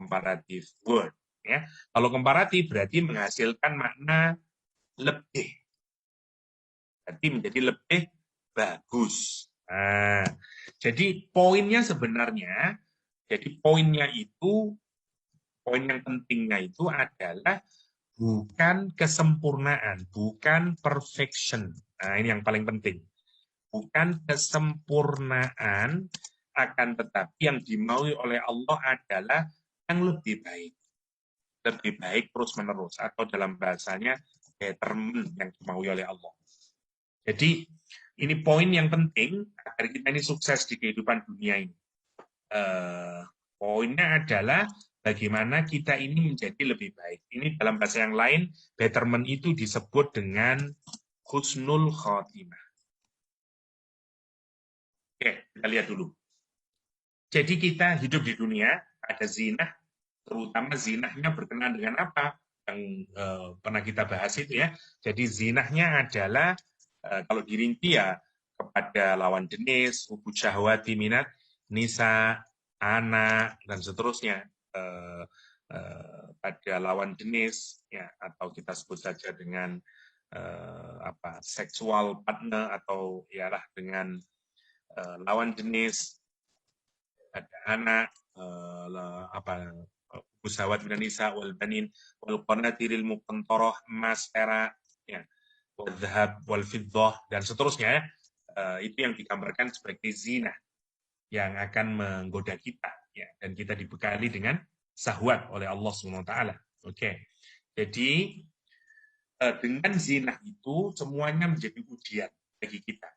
Komparatif word. Ya. Kalau komparatif berarti menghasilkan makna lebih. Berarti menjadi lebih bagus. Nah, jadi poinnya sebenarnya, poin yang pentingnya itu adalah bukan kesempurnaan, bukan perfection. Nah, ini yang paling penting. Bukan kesempurnaan, akan tetapi yang dimaui oleh Allah adalah yang lebih baik. Lebih baik terus-menerus, atau dalam bahasanya betterment yang dimaui oleh Allah. Jadi, ini poin yang penting agar kita ini sukses di kehidupan dunia ini. Poinnya adalah bagaimana kita ini menjadi lebih baik. Ini dalam bahasa yang lain, betterment itu disebut dengan husnul khotimah. Oke, kita lihat dulu. Jadi kita hidup di dunia, ada zinah, terutama zinahnya berkenaan dengan apa? Yang pernah kita bahas itu ya. Jadi zinahnya adalah, kalau dirinci ya, kepada lawan jenis, hubbu syahwati minat, nisa, anak, dan seterusnya. Pada lawan jenis, ya, atau kita sebut saja dengan seksual partner, atau ialah dengan lawan jenis, ada anak, usawat minan nisa wal banin wal qanatiril muqantarah, emas, perak, ya, wal dhahab wal fiddah, dan seterusnya. Itu yang digambarkan sebagai zina yang akan menggoda kita, ya, dan kita dibekali dengan syahwat oleh Allah Subhanahu wa taala. Oke. Jadi dengan zina itu semuanya menjadi ujian bagi kita.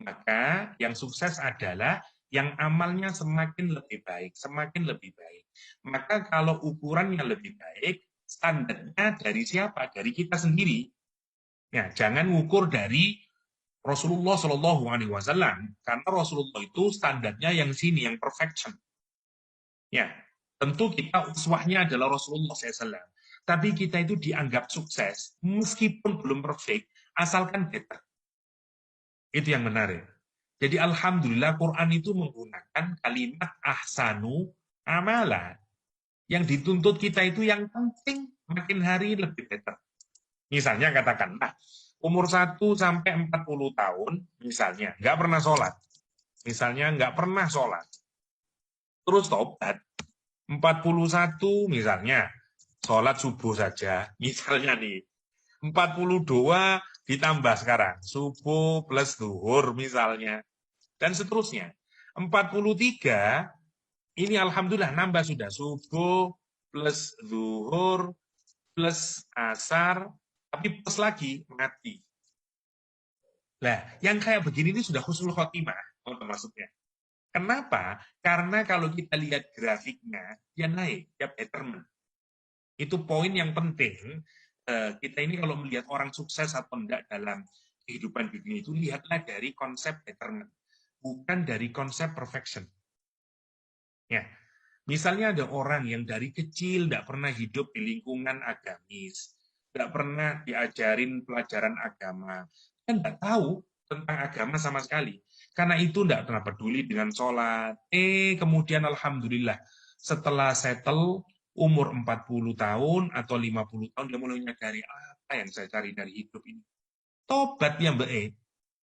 Maka yang sukses adalah yang amalnya semakin lebih baik, semakin lebih baik. Maka kalau ukurannya lebih baik, standarnya dari siapa? Dari kita sendiri. Ya, jangan ngukur dari Rasulullah Shallallahu Alaihi Wasallam, karena Rasulullah itu standarnya yang sini, yang perfection. Ya, tentu kita uswahnya adalah Rasulullah SAW. Tapi kita itu dianggap sukses, meskipun belum perfect, asalkan better. Itu yang menarik. Jadi alhamdulillah Quran itu menggunakan kalimat ahsanu amala. Yang dituntut kita itu yang penting makin hari lebih better. Misalnya katakanlah umur 1 sampai 40 tahun misalnya nggak pernah sholat. Misalnya nggak pernah sholat. Terus tobat. 41 misalnya sholat subuh saja. Misalnya nih. 42 ditambah sekarang. Subuh plus zuhur misalnya. Dan seterusnya. 43 ini alhamdulillah nambah sudah. Subuh plus zuhur plus asar, tapi plus lagi mati. Nah, yang kayak begini ini sudah husnul khotimah, maksudnya. Kenapa? Karena kalau kita lihat grafiknya, dia naik, dia betterment. Itu poin yang penting. Kita ini kalau melihat orang sukses atau enggak dalam kehidupan dunia itu, lihatlah dari konsep betterment, bukan dari konsep perfection. Ya, misalnya ada orang yang dari kecil tidak pernah hidup di lingkungan agamis, tidak pernah diajarin pelajaran agama, kan tidak tahu tentang agama sama sekali. Karena itu tidak pernah peduli dengan sholat. Kemudian alhamdulillah, setelah settle, umur 40 tahun atau 50 tahun, dia mulai menyadari apa yang saya cari dari hidup ini. Tobat ya Mbak E.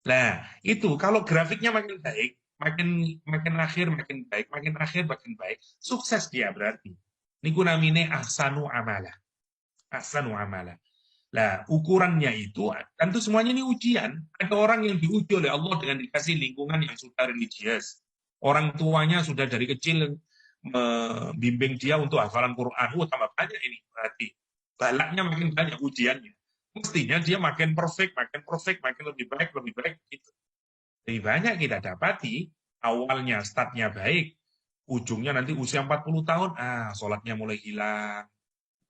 Nah, itu kalau grafiknya makin baik, makin akhir makin baik, makin akhir makin baik, sukses dia berarti. Niku namine ahsanu amala. Ahsanu amala. Nah, ukurannya itu, tentu semuanya ini ujian. Ada orang yang diuji oleh Allah dengan dikasih lingkungan yang sudah religius. Orang tuanya sudah dari kecil membimbing dia untuk hafalan Quran. Tambah banyak ini berarti. Balaknya makin banyak ujiannya. Mestinya dia makin perfect, makin lebih baik gitu. Lebih banyak kita dapati awalnya startnya baik, ujungnya nanti usia 40 tahun, sholatnya mulai hilang,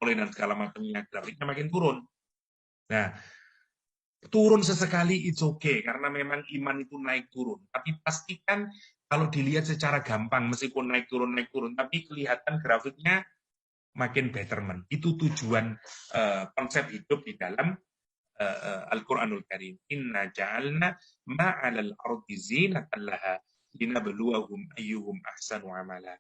mulai dan segala macamnya, grafiknya makin turun. Nah, turun sesekali it's okay, karena memang iman itu naik turun. Tapi pastikan kalau dilihat secara gampang, meskipun naik turun, tapi kelihatan grafiknya makin betterment. Itu tujuan konsep hidup di dalam Al-Quranul Karim. Inna ja'alna ma'alal ardi zinatan laha linabluwahum ayyuhum ahsanu amala.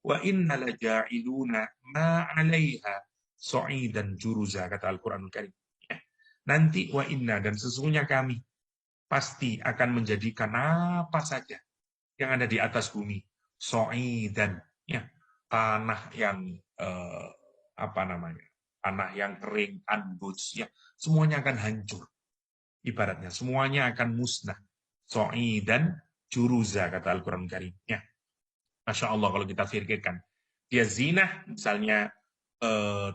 Wa inna laja'iluna ma'alaiha su'idan juruza, kata Al-Quranul Karim. Ya. Nanti wa inna, dan sesungguhnya kami pasti akan menjadikan apa saja yang ada di atas bumi su'idan, ya, tanah yang tanah yang kering, tandus, ya, semuanya akan hancur. Ibaratnya semuanya akan musnah. Su'idan juruza, kata Al-Quran Karim. Ya. Masya Allah kalau kita pikirkan. Dia zinah, misalnya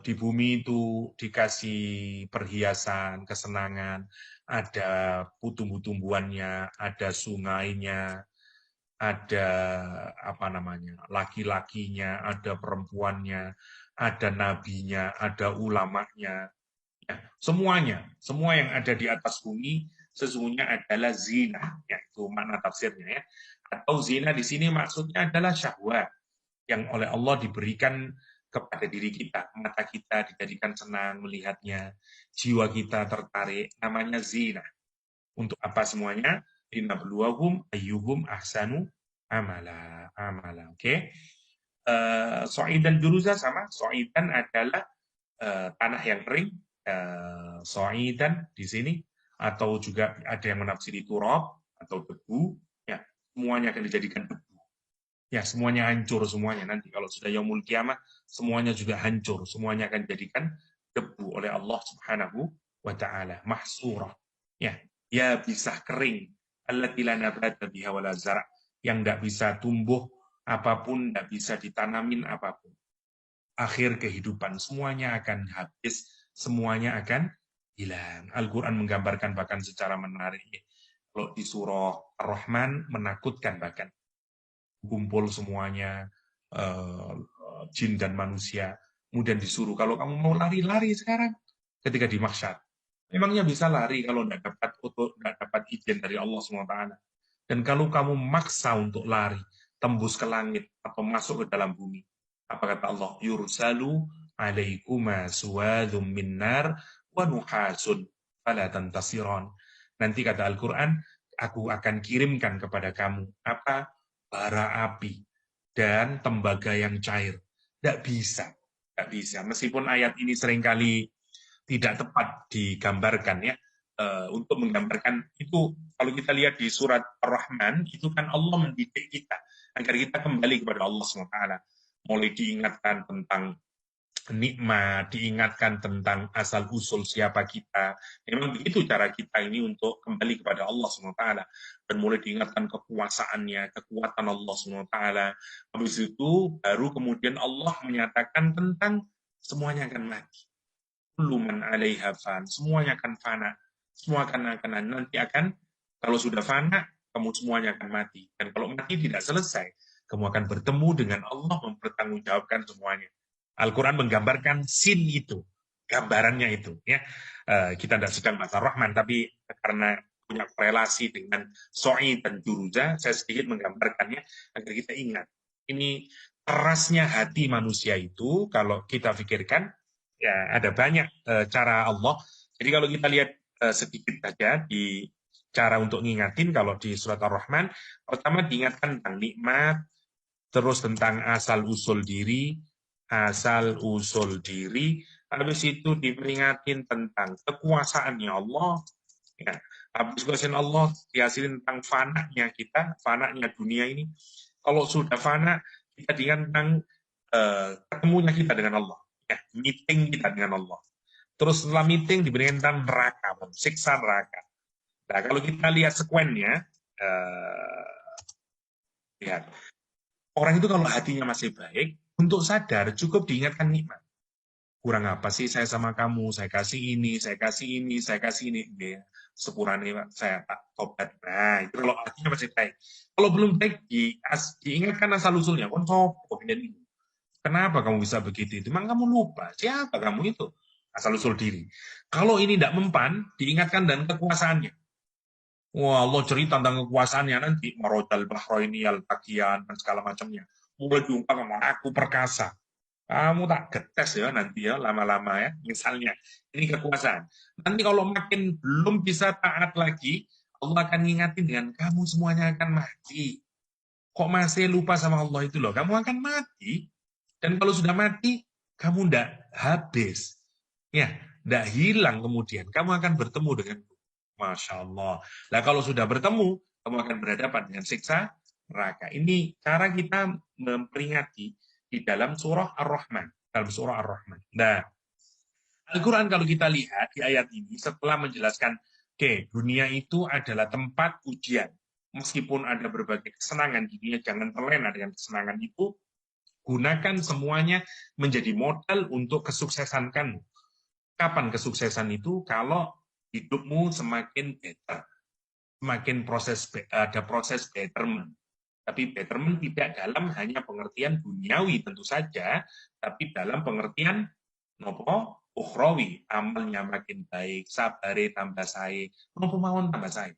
di bumi itu dikasih perhiasan, kesenangan, ada tumbuh-tumbuhannya, ada sungainya, ada laki-lakinya, ada perempuannya, ada nabinya, ada ulamanya. Ya, semuanya, semua yang ada di atas bumi sesungguhnya adalah zina, ya, itu makna tafsirnya ya. Atau zina di sini maksudnya adalah syahwat yang oleh Allah diberikan kepada diri kita. Mata kita dijadikan senang melihatnya, jiwa kita tertarik, namanya zina. Untuk apa semuanya? Linabluwahum ayyuhum ahsanu amala. Oke. Okay? So'idan juruza sama. So'idan adalah tanah yang kering. So'idan di sini. Atau juga ada yang menafsiri turab atau debu. Ya, semuanya akan dijadikan debu. Ya, semuanya hancur semuanya. Nanti kalau sudah yaumul kiamah, semuanya juga hancur. Semuanya akan dijadikan debu oleh Allah Subhanahu wa ta'ala. Mahsurah. Ya bisa kering. Allati la nabata biha wala zara'. Yang tidak bisa tumbuh apapun, tidak bisa ditanamin apapun. Akhir kehidupan, semuanya akan habis, semuanya akan hilang. Al-Quran menggambarkan bahkan secara menarik. Kalau di surah Ar-Rahman, menakutkan bahkan. Kumpul semuanya, jin dan manusia, kemudian disuruh, kalau kamu mau lari-lari sekarang, ketika di mahsyar. Memangnya bisa lari kalau tidak dapat izin dari Allah SWT. Dan kalau kamu maksa untuk lari, tembus ke langit, atau masuk ke dalam bumi, apa kata Allah? Yursalu alaikuma suwadhum minnar wa nuhasun fala tantasiron. Nanti kata Al-Quran, aku akan kirimkan kepada kamu apa? Bara api dan tembaga yang cair. Tidak bisa. Meskipun ayat ini seringkali tidak tepat digambarkan ya, untuk menggambarkan itu. Kalau kita lihat di surat Ar-Rahman, itu kan Allah mendidik kita agar kita kembali kepada Allah SWT. Mulai diingatkan tentang nikmat, diingatkan tentang asal-usul siapa kita. Memang begitu cara kita ini untuk kembali kepada Allah SWT. Dan mulai diingatkan kekuasaannya, kekuatan Allah SWT. Habis itu baru kemudian Allah menyatakan tentang semuanya akan mati. Luman alaiha fan, semuanya akan fana. Semua akan nanti akan, kalau sudah fana, kamu semuanya akan mati. Dan kalau mati tidak selesai, kamu akan bertemu dengan Allah mempertanggungjawabkan semuanya. Al-Quran menggambarkan sin itu, gambarannya itu. Ya, kita tidak sedang bahasa Rahman, tapi karena punya korelasi dengan so'i dan juruja, saya sedikit menggambarkannya agar kita ingat. Ini kerasnya hati manusia itu, kalau kita pikirkan, ya ada banyak cara Allah. Jadi kalau kita lihat sedikit saja di cara untuk ngingatin, kalau di surat Ar-Rahman, pertama diingatkan tentang nikmat, terus tentang asal-usul diri, habis itu diperingatin tentang kekuasaannya Allah, ya. Habis kekuasaan Allah dihasilin tentang fananya kita, fananya dunia ini. Kalau sudah fana, kita diingat tentang ketemunya kita dengan Allah, ya, meeting kita dengan Allah. Terus setelah meeting diberikan tentang neraka, siksa neraka. Nah, kalau kita lihat sekuennya, lihat. Orang itu kalau hatinya masih baik, untuk sadar cukup diingatkan nikmat. Kurang apa sih saya sama kamu, saya kasih ini, saya kasih ini, saya kasih ini. Ya, sepurane Pak, saya tak tobat. Nah, itu kalau hatinya masih baik. Kalau belum baik, diingatkan asal-usulnya. Kon sopo ini. Kenapa kamu bisa begitu? Itu memang kamu lupa. Siapa kamu itu? Asal-usul diri. Kalau ini tidak mempan, diingatkan dan kekuasaannya. Wah, Allah cerita tentang kekuasaannya nanti. Marojal bahroini al-takian, dan segala macamnya. Mulai diungkap sama aku perkasa. Kamu tak getes ya nanti ya, lama-lama ya. Misalnya, ini kekuasaan. Nanti kalau makin belum bisa taat lagi, Allah akan ngingatin dengan kamu semuanya akan mati. Kok masih lupa sama Allah itu loh? Kamu akan mati. Dan kalau sudah mati, kamu ndak habis. Ya, ndak hilang kemudian. Kamu akan bertemu dengan Masya Allah. Nah, kalau sudah bertemu, kamu akan berhadapan dengan siksa neraka. Ini cara kita memperingati di dalam surah Ar-Rahman. Dalam surah Ar-Rahman. Nah, Al-Quran kalau kita lihat di ayat ini, setelah menjelaskan, oke, dunia itu adalah tempat ujian. Meskipun ada berbagai kesenangan di dunia, jangan terlena dengan kesenangan itu, gunakan semuanya menjadi modal untuk kesuksesan kamu. Kapan kesuksesan itu? Kalau hidupmu semakin better, semakin ada proses betterment. Tapi betterment tidak dalam hanya pengertian duniawi tentu saja, tapi dalam pengertian nopo ukhrawi, amalnya makin baik, sabare tambah sae, nopo mawon tambah sae.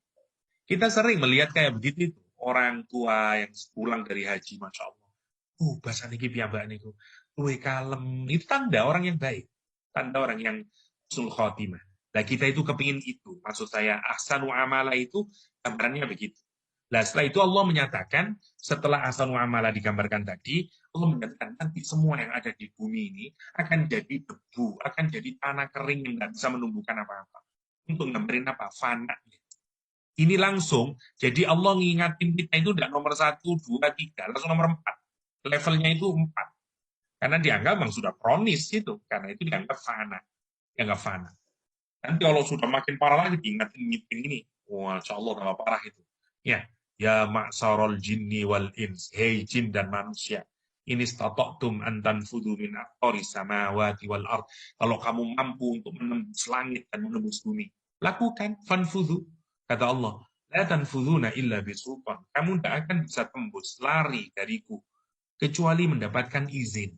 Kita sering melihat kayak begitu itu. Orang tua yang pulang dari haji, Masya Allah. Bahasa niki piyambak niku. Luwe kalem. Itu tanda orang yang baik. Tanda orang yang husnul khotimah. Nah, kita itu kepingin itu. Maksud saya, ahsanu amala itu gambarannya begitu. Nah, setelah itu Allah menyatakan, setelah ahsanu amala digambarkan tadi, Allah menyatakan nanti semua yang ada di bumi ini akan jadi debu, akan jadi tanah kering yang nggak bisa menumbuhkan apa-apa. Untuk gambarin apa? Fana. Ini langsung, jadi Allah ngingatin kita itu tidak nomor 1, 2, 3, langsung nomor 4. Levelnya itu 4. Karena dianggap memang sudah kronis itu, karena itu dianggap fana. Dianggap fana. Nanti kalau sudah makin parah lagi, diingatin meeting ini. Wah, insya Allah tambah parah itu. Ya ma'sarul jinni wal ins. Hei jin dan manusia. Ini statoktum antan fudu min aktori samawati wal ard. Kalau kamu mampu untuk menembus langit dan menembus bumi, lakukan fanfudu. Kata Allah, la tanfuduna illa bisultan. Kamu tidak akan bisa tembus, lari dariku, kecuali mendapatkan izin,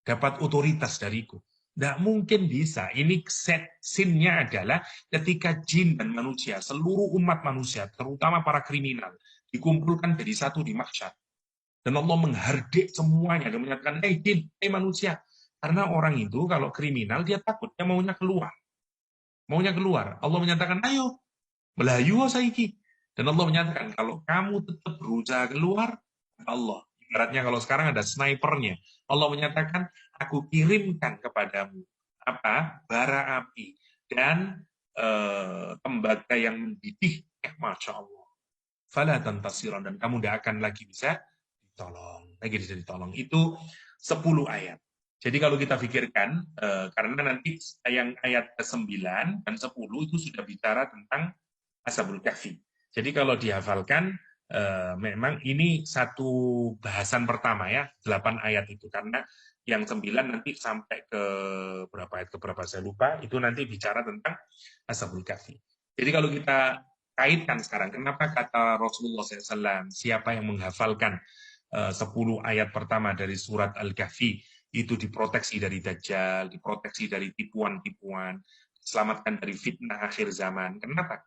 dapat otoritas dariku. Tidak mungkin bisa. Ini set scene-nya adalah ketika jin dan manusia, seluruh umat manusia, terutama para kriminal, dikumpulkan jadi satu di mahsyar. Dan Allah menghardik semuanya dan menyatakan, hei jin, hei manusia. Karena orang itu kalau kriminal, dia takut, dia maunya keluar. Maunya keluar. Allah menyatakan, ayo, melayu saiki. Dan Allah menyatakan, kalau kamu tetap berusaha keluar, Allah. Ibaratnya kalau sekarang ada snipernya. Allah menyatakan, aku kirimkan kepadamu apa bara api dan tembaga yang mendidih. Masya Allah. Fala tantasiran, dan kamu tidak akan lagi bisa ditolong. Itu 10 ayat. Jadi kalau kita pikirkan, karena nanti yang ayat ke-9 dan 10 itu sudah bicara tentang Ashabul Kahfi. Jadi kalau dihafalkan, memang ini satu bahasan pertama ya, 8 ayat itu. Karena yang 9 nanti sampai ke berapa ayat, ke berapa saya lupa, itu nanti bicara tentang Ashabul Kahfi. Jadi kalau kita kaitkan sekarang, kenapa kata Rasulullah SAW, siapa yang menghafalkan 10 ayat pertama dari surat Al-Kahfi, itu diproteksi dari Dajjal, diproteksi dari tipuan-tipuan, diselamatkan dari fitnah akhir zaman. Kenapa?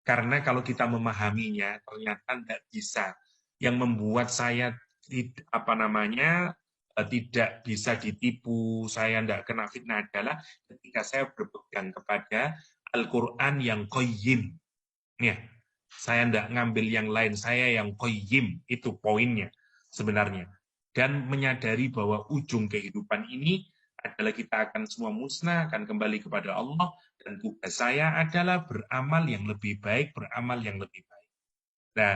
Karena kalau kita memahaminya, ternyata tidak bisa. Yang membuat saya tidak bisa ditipu, saya tidak kena fitnah adalah ketika saya berpegang kepada Al-Quran yang qayyim. Ya, saya tidak ngambil yang lain, saya yang qayyim, itu poinnya sebenarnya. Dan menyadari bahwa ujung kehidupan ini adalah kita akan semua musnah, akan kembali kepada Allah, dan tugas saya adalah beramal yang lebih baik, beramal yang lebih baik. Nah,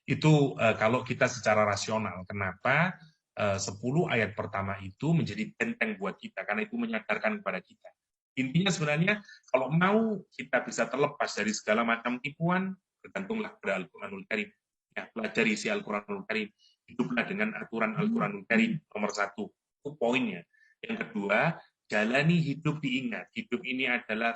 itu kalau kita secara rasional, kenapa 10 ayat pertama itu menjadi benteng buat kita, karena itu menyadarkan kepada kita. Intinya sebenarnya, kalau mau kita bisa terlepas dari segala macam tipuan, bergantunglah kepada Al-Quranul Karim. Ya, pelajari isi Al-Quranul Karim. hiduplah dengan aturan-aturan dari nomor satu. Itu poinnya. Yang kedua, jalani hidup diingat. Hidup ini adalah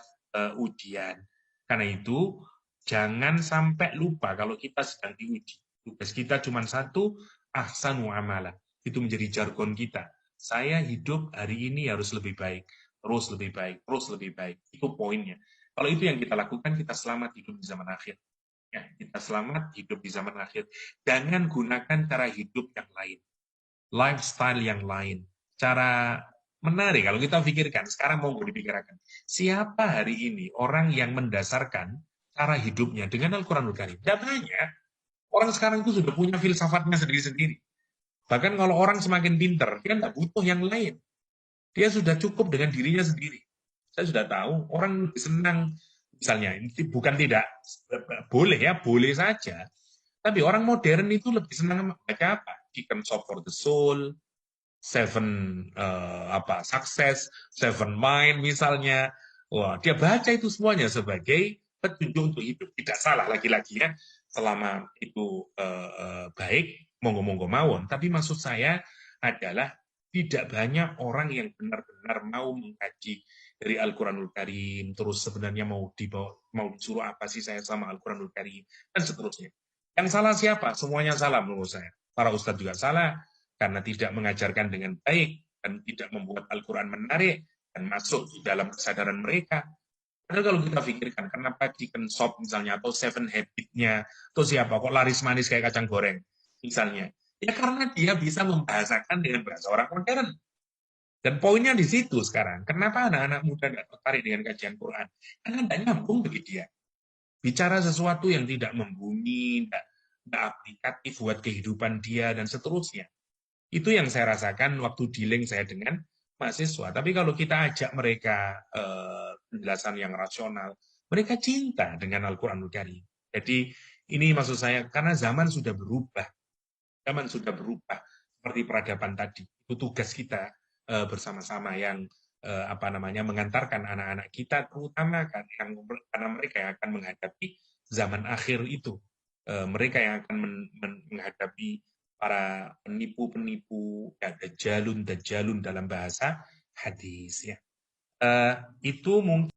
ujian. Karena itu, jangan sampai lupa kalau kita sedang diuji. Tugas kita cuma satu, ahsanu amala. Itu menjadi jargon kita. Saya hidup hari ini harus lebih baik. Terus lebih baik, terus lebih baik. Itu poinnya. Kalau itu yang kita lakukan, kita selamat hidup di zaman akhir. Ya, kita selamat hidup di zaman akhir. Jangan gunakan cara hidup yang lain. Lifestyle yang lain. Cara menarik, kalau kita pikirkan, sekarang mau dipikirkan. Siapa hari ini orang yang mendasarkan cara hidupnya dengan Al-Quranul Karim? Tidak banyak. Orang sekarang itu sudah punya filsafatnya sendiri-sendiri. Bahkan kalau orang semakin pinter, dia tidak butuh yang lain. Dia sudah cukup dengan dirinya sendiri. Saya sudah tahu, orang lebih senang, misalnya, bukan tidak boleh ya, boleh saja. Tapi orang modern itu lebih senang baca apa? Chicken Shop for the Soul, Seven Success, Seven Mind misalnya. Wah, dia baca itu semuanya sebagai petunjuk untuk hidup. Tidak salah lagi-lagi ya, selama itu baik, monggo-monggo mawon. Tapi maksud saya adalah tidak banyak orang yang benar-benar mau mengkaji dari Al-Quranul Karim, terus sebenarnya mau disuruh apa sih saya sama Al-Quranul Karim, dan seterusnya. Yang salah siapa? Semuanya salah menurut saya. Para ustadz juga salah, karena tidak mengajarkan dengan baik, dan tidak membuat Al-Quran menarik, dan masuk di dalam kesadaran mereka. Padahal kalau kita pikirkan, kenapa Chicken Shop misalnya, atau Seven Habit-nya, atau siapa, kok laris manis kayak kacang goreng, misalnya. Ya karena dia bisa membahasakan dengan bahasa orang modern. Dan poinnya di situ sekarang. Kenapa anak-anak muda tidak tertarik dengan kajian Quran? Karena tidak nyambung bagi dia. Bicara sesuatu yang tidak membumi, tidak aplikatif buat kehidupan dia, dan seterusnya. Itu yang saya rasakan waktu dealing saya dengan mahasiswa. Tapi kalau kita ajak mereka penjelasan yang rasional, mereka cinta dengan Al-Quranul Karim. Jadi ini maksud saya, karena zaman sudah berubah. Zaman sudah berubah. Seperti peradaban tadi. Itu tugas kita bersama-sama yang mengantarkan anak-anak kita, terutama kan karena mereka yang akan menghadapi zaman akhir itu. Mereka yang akan menghadapi para penipu-penipu, ya, dajalun dalam bahasa hadis ya. Itu mungkin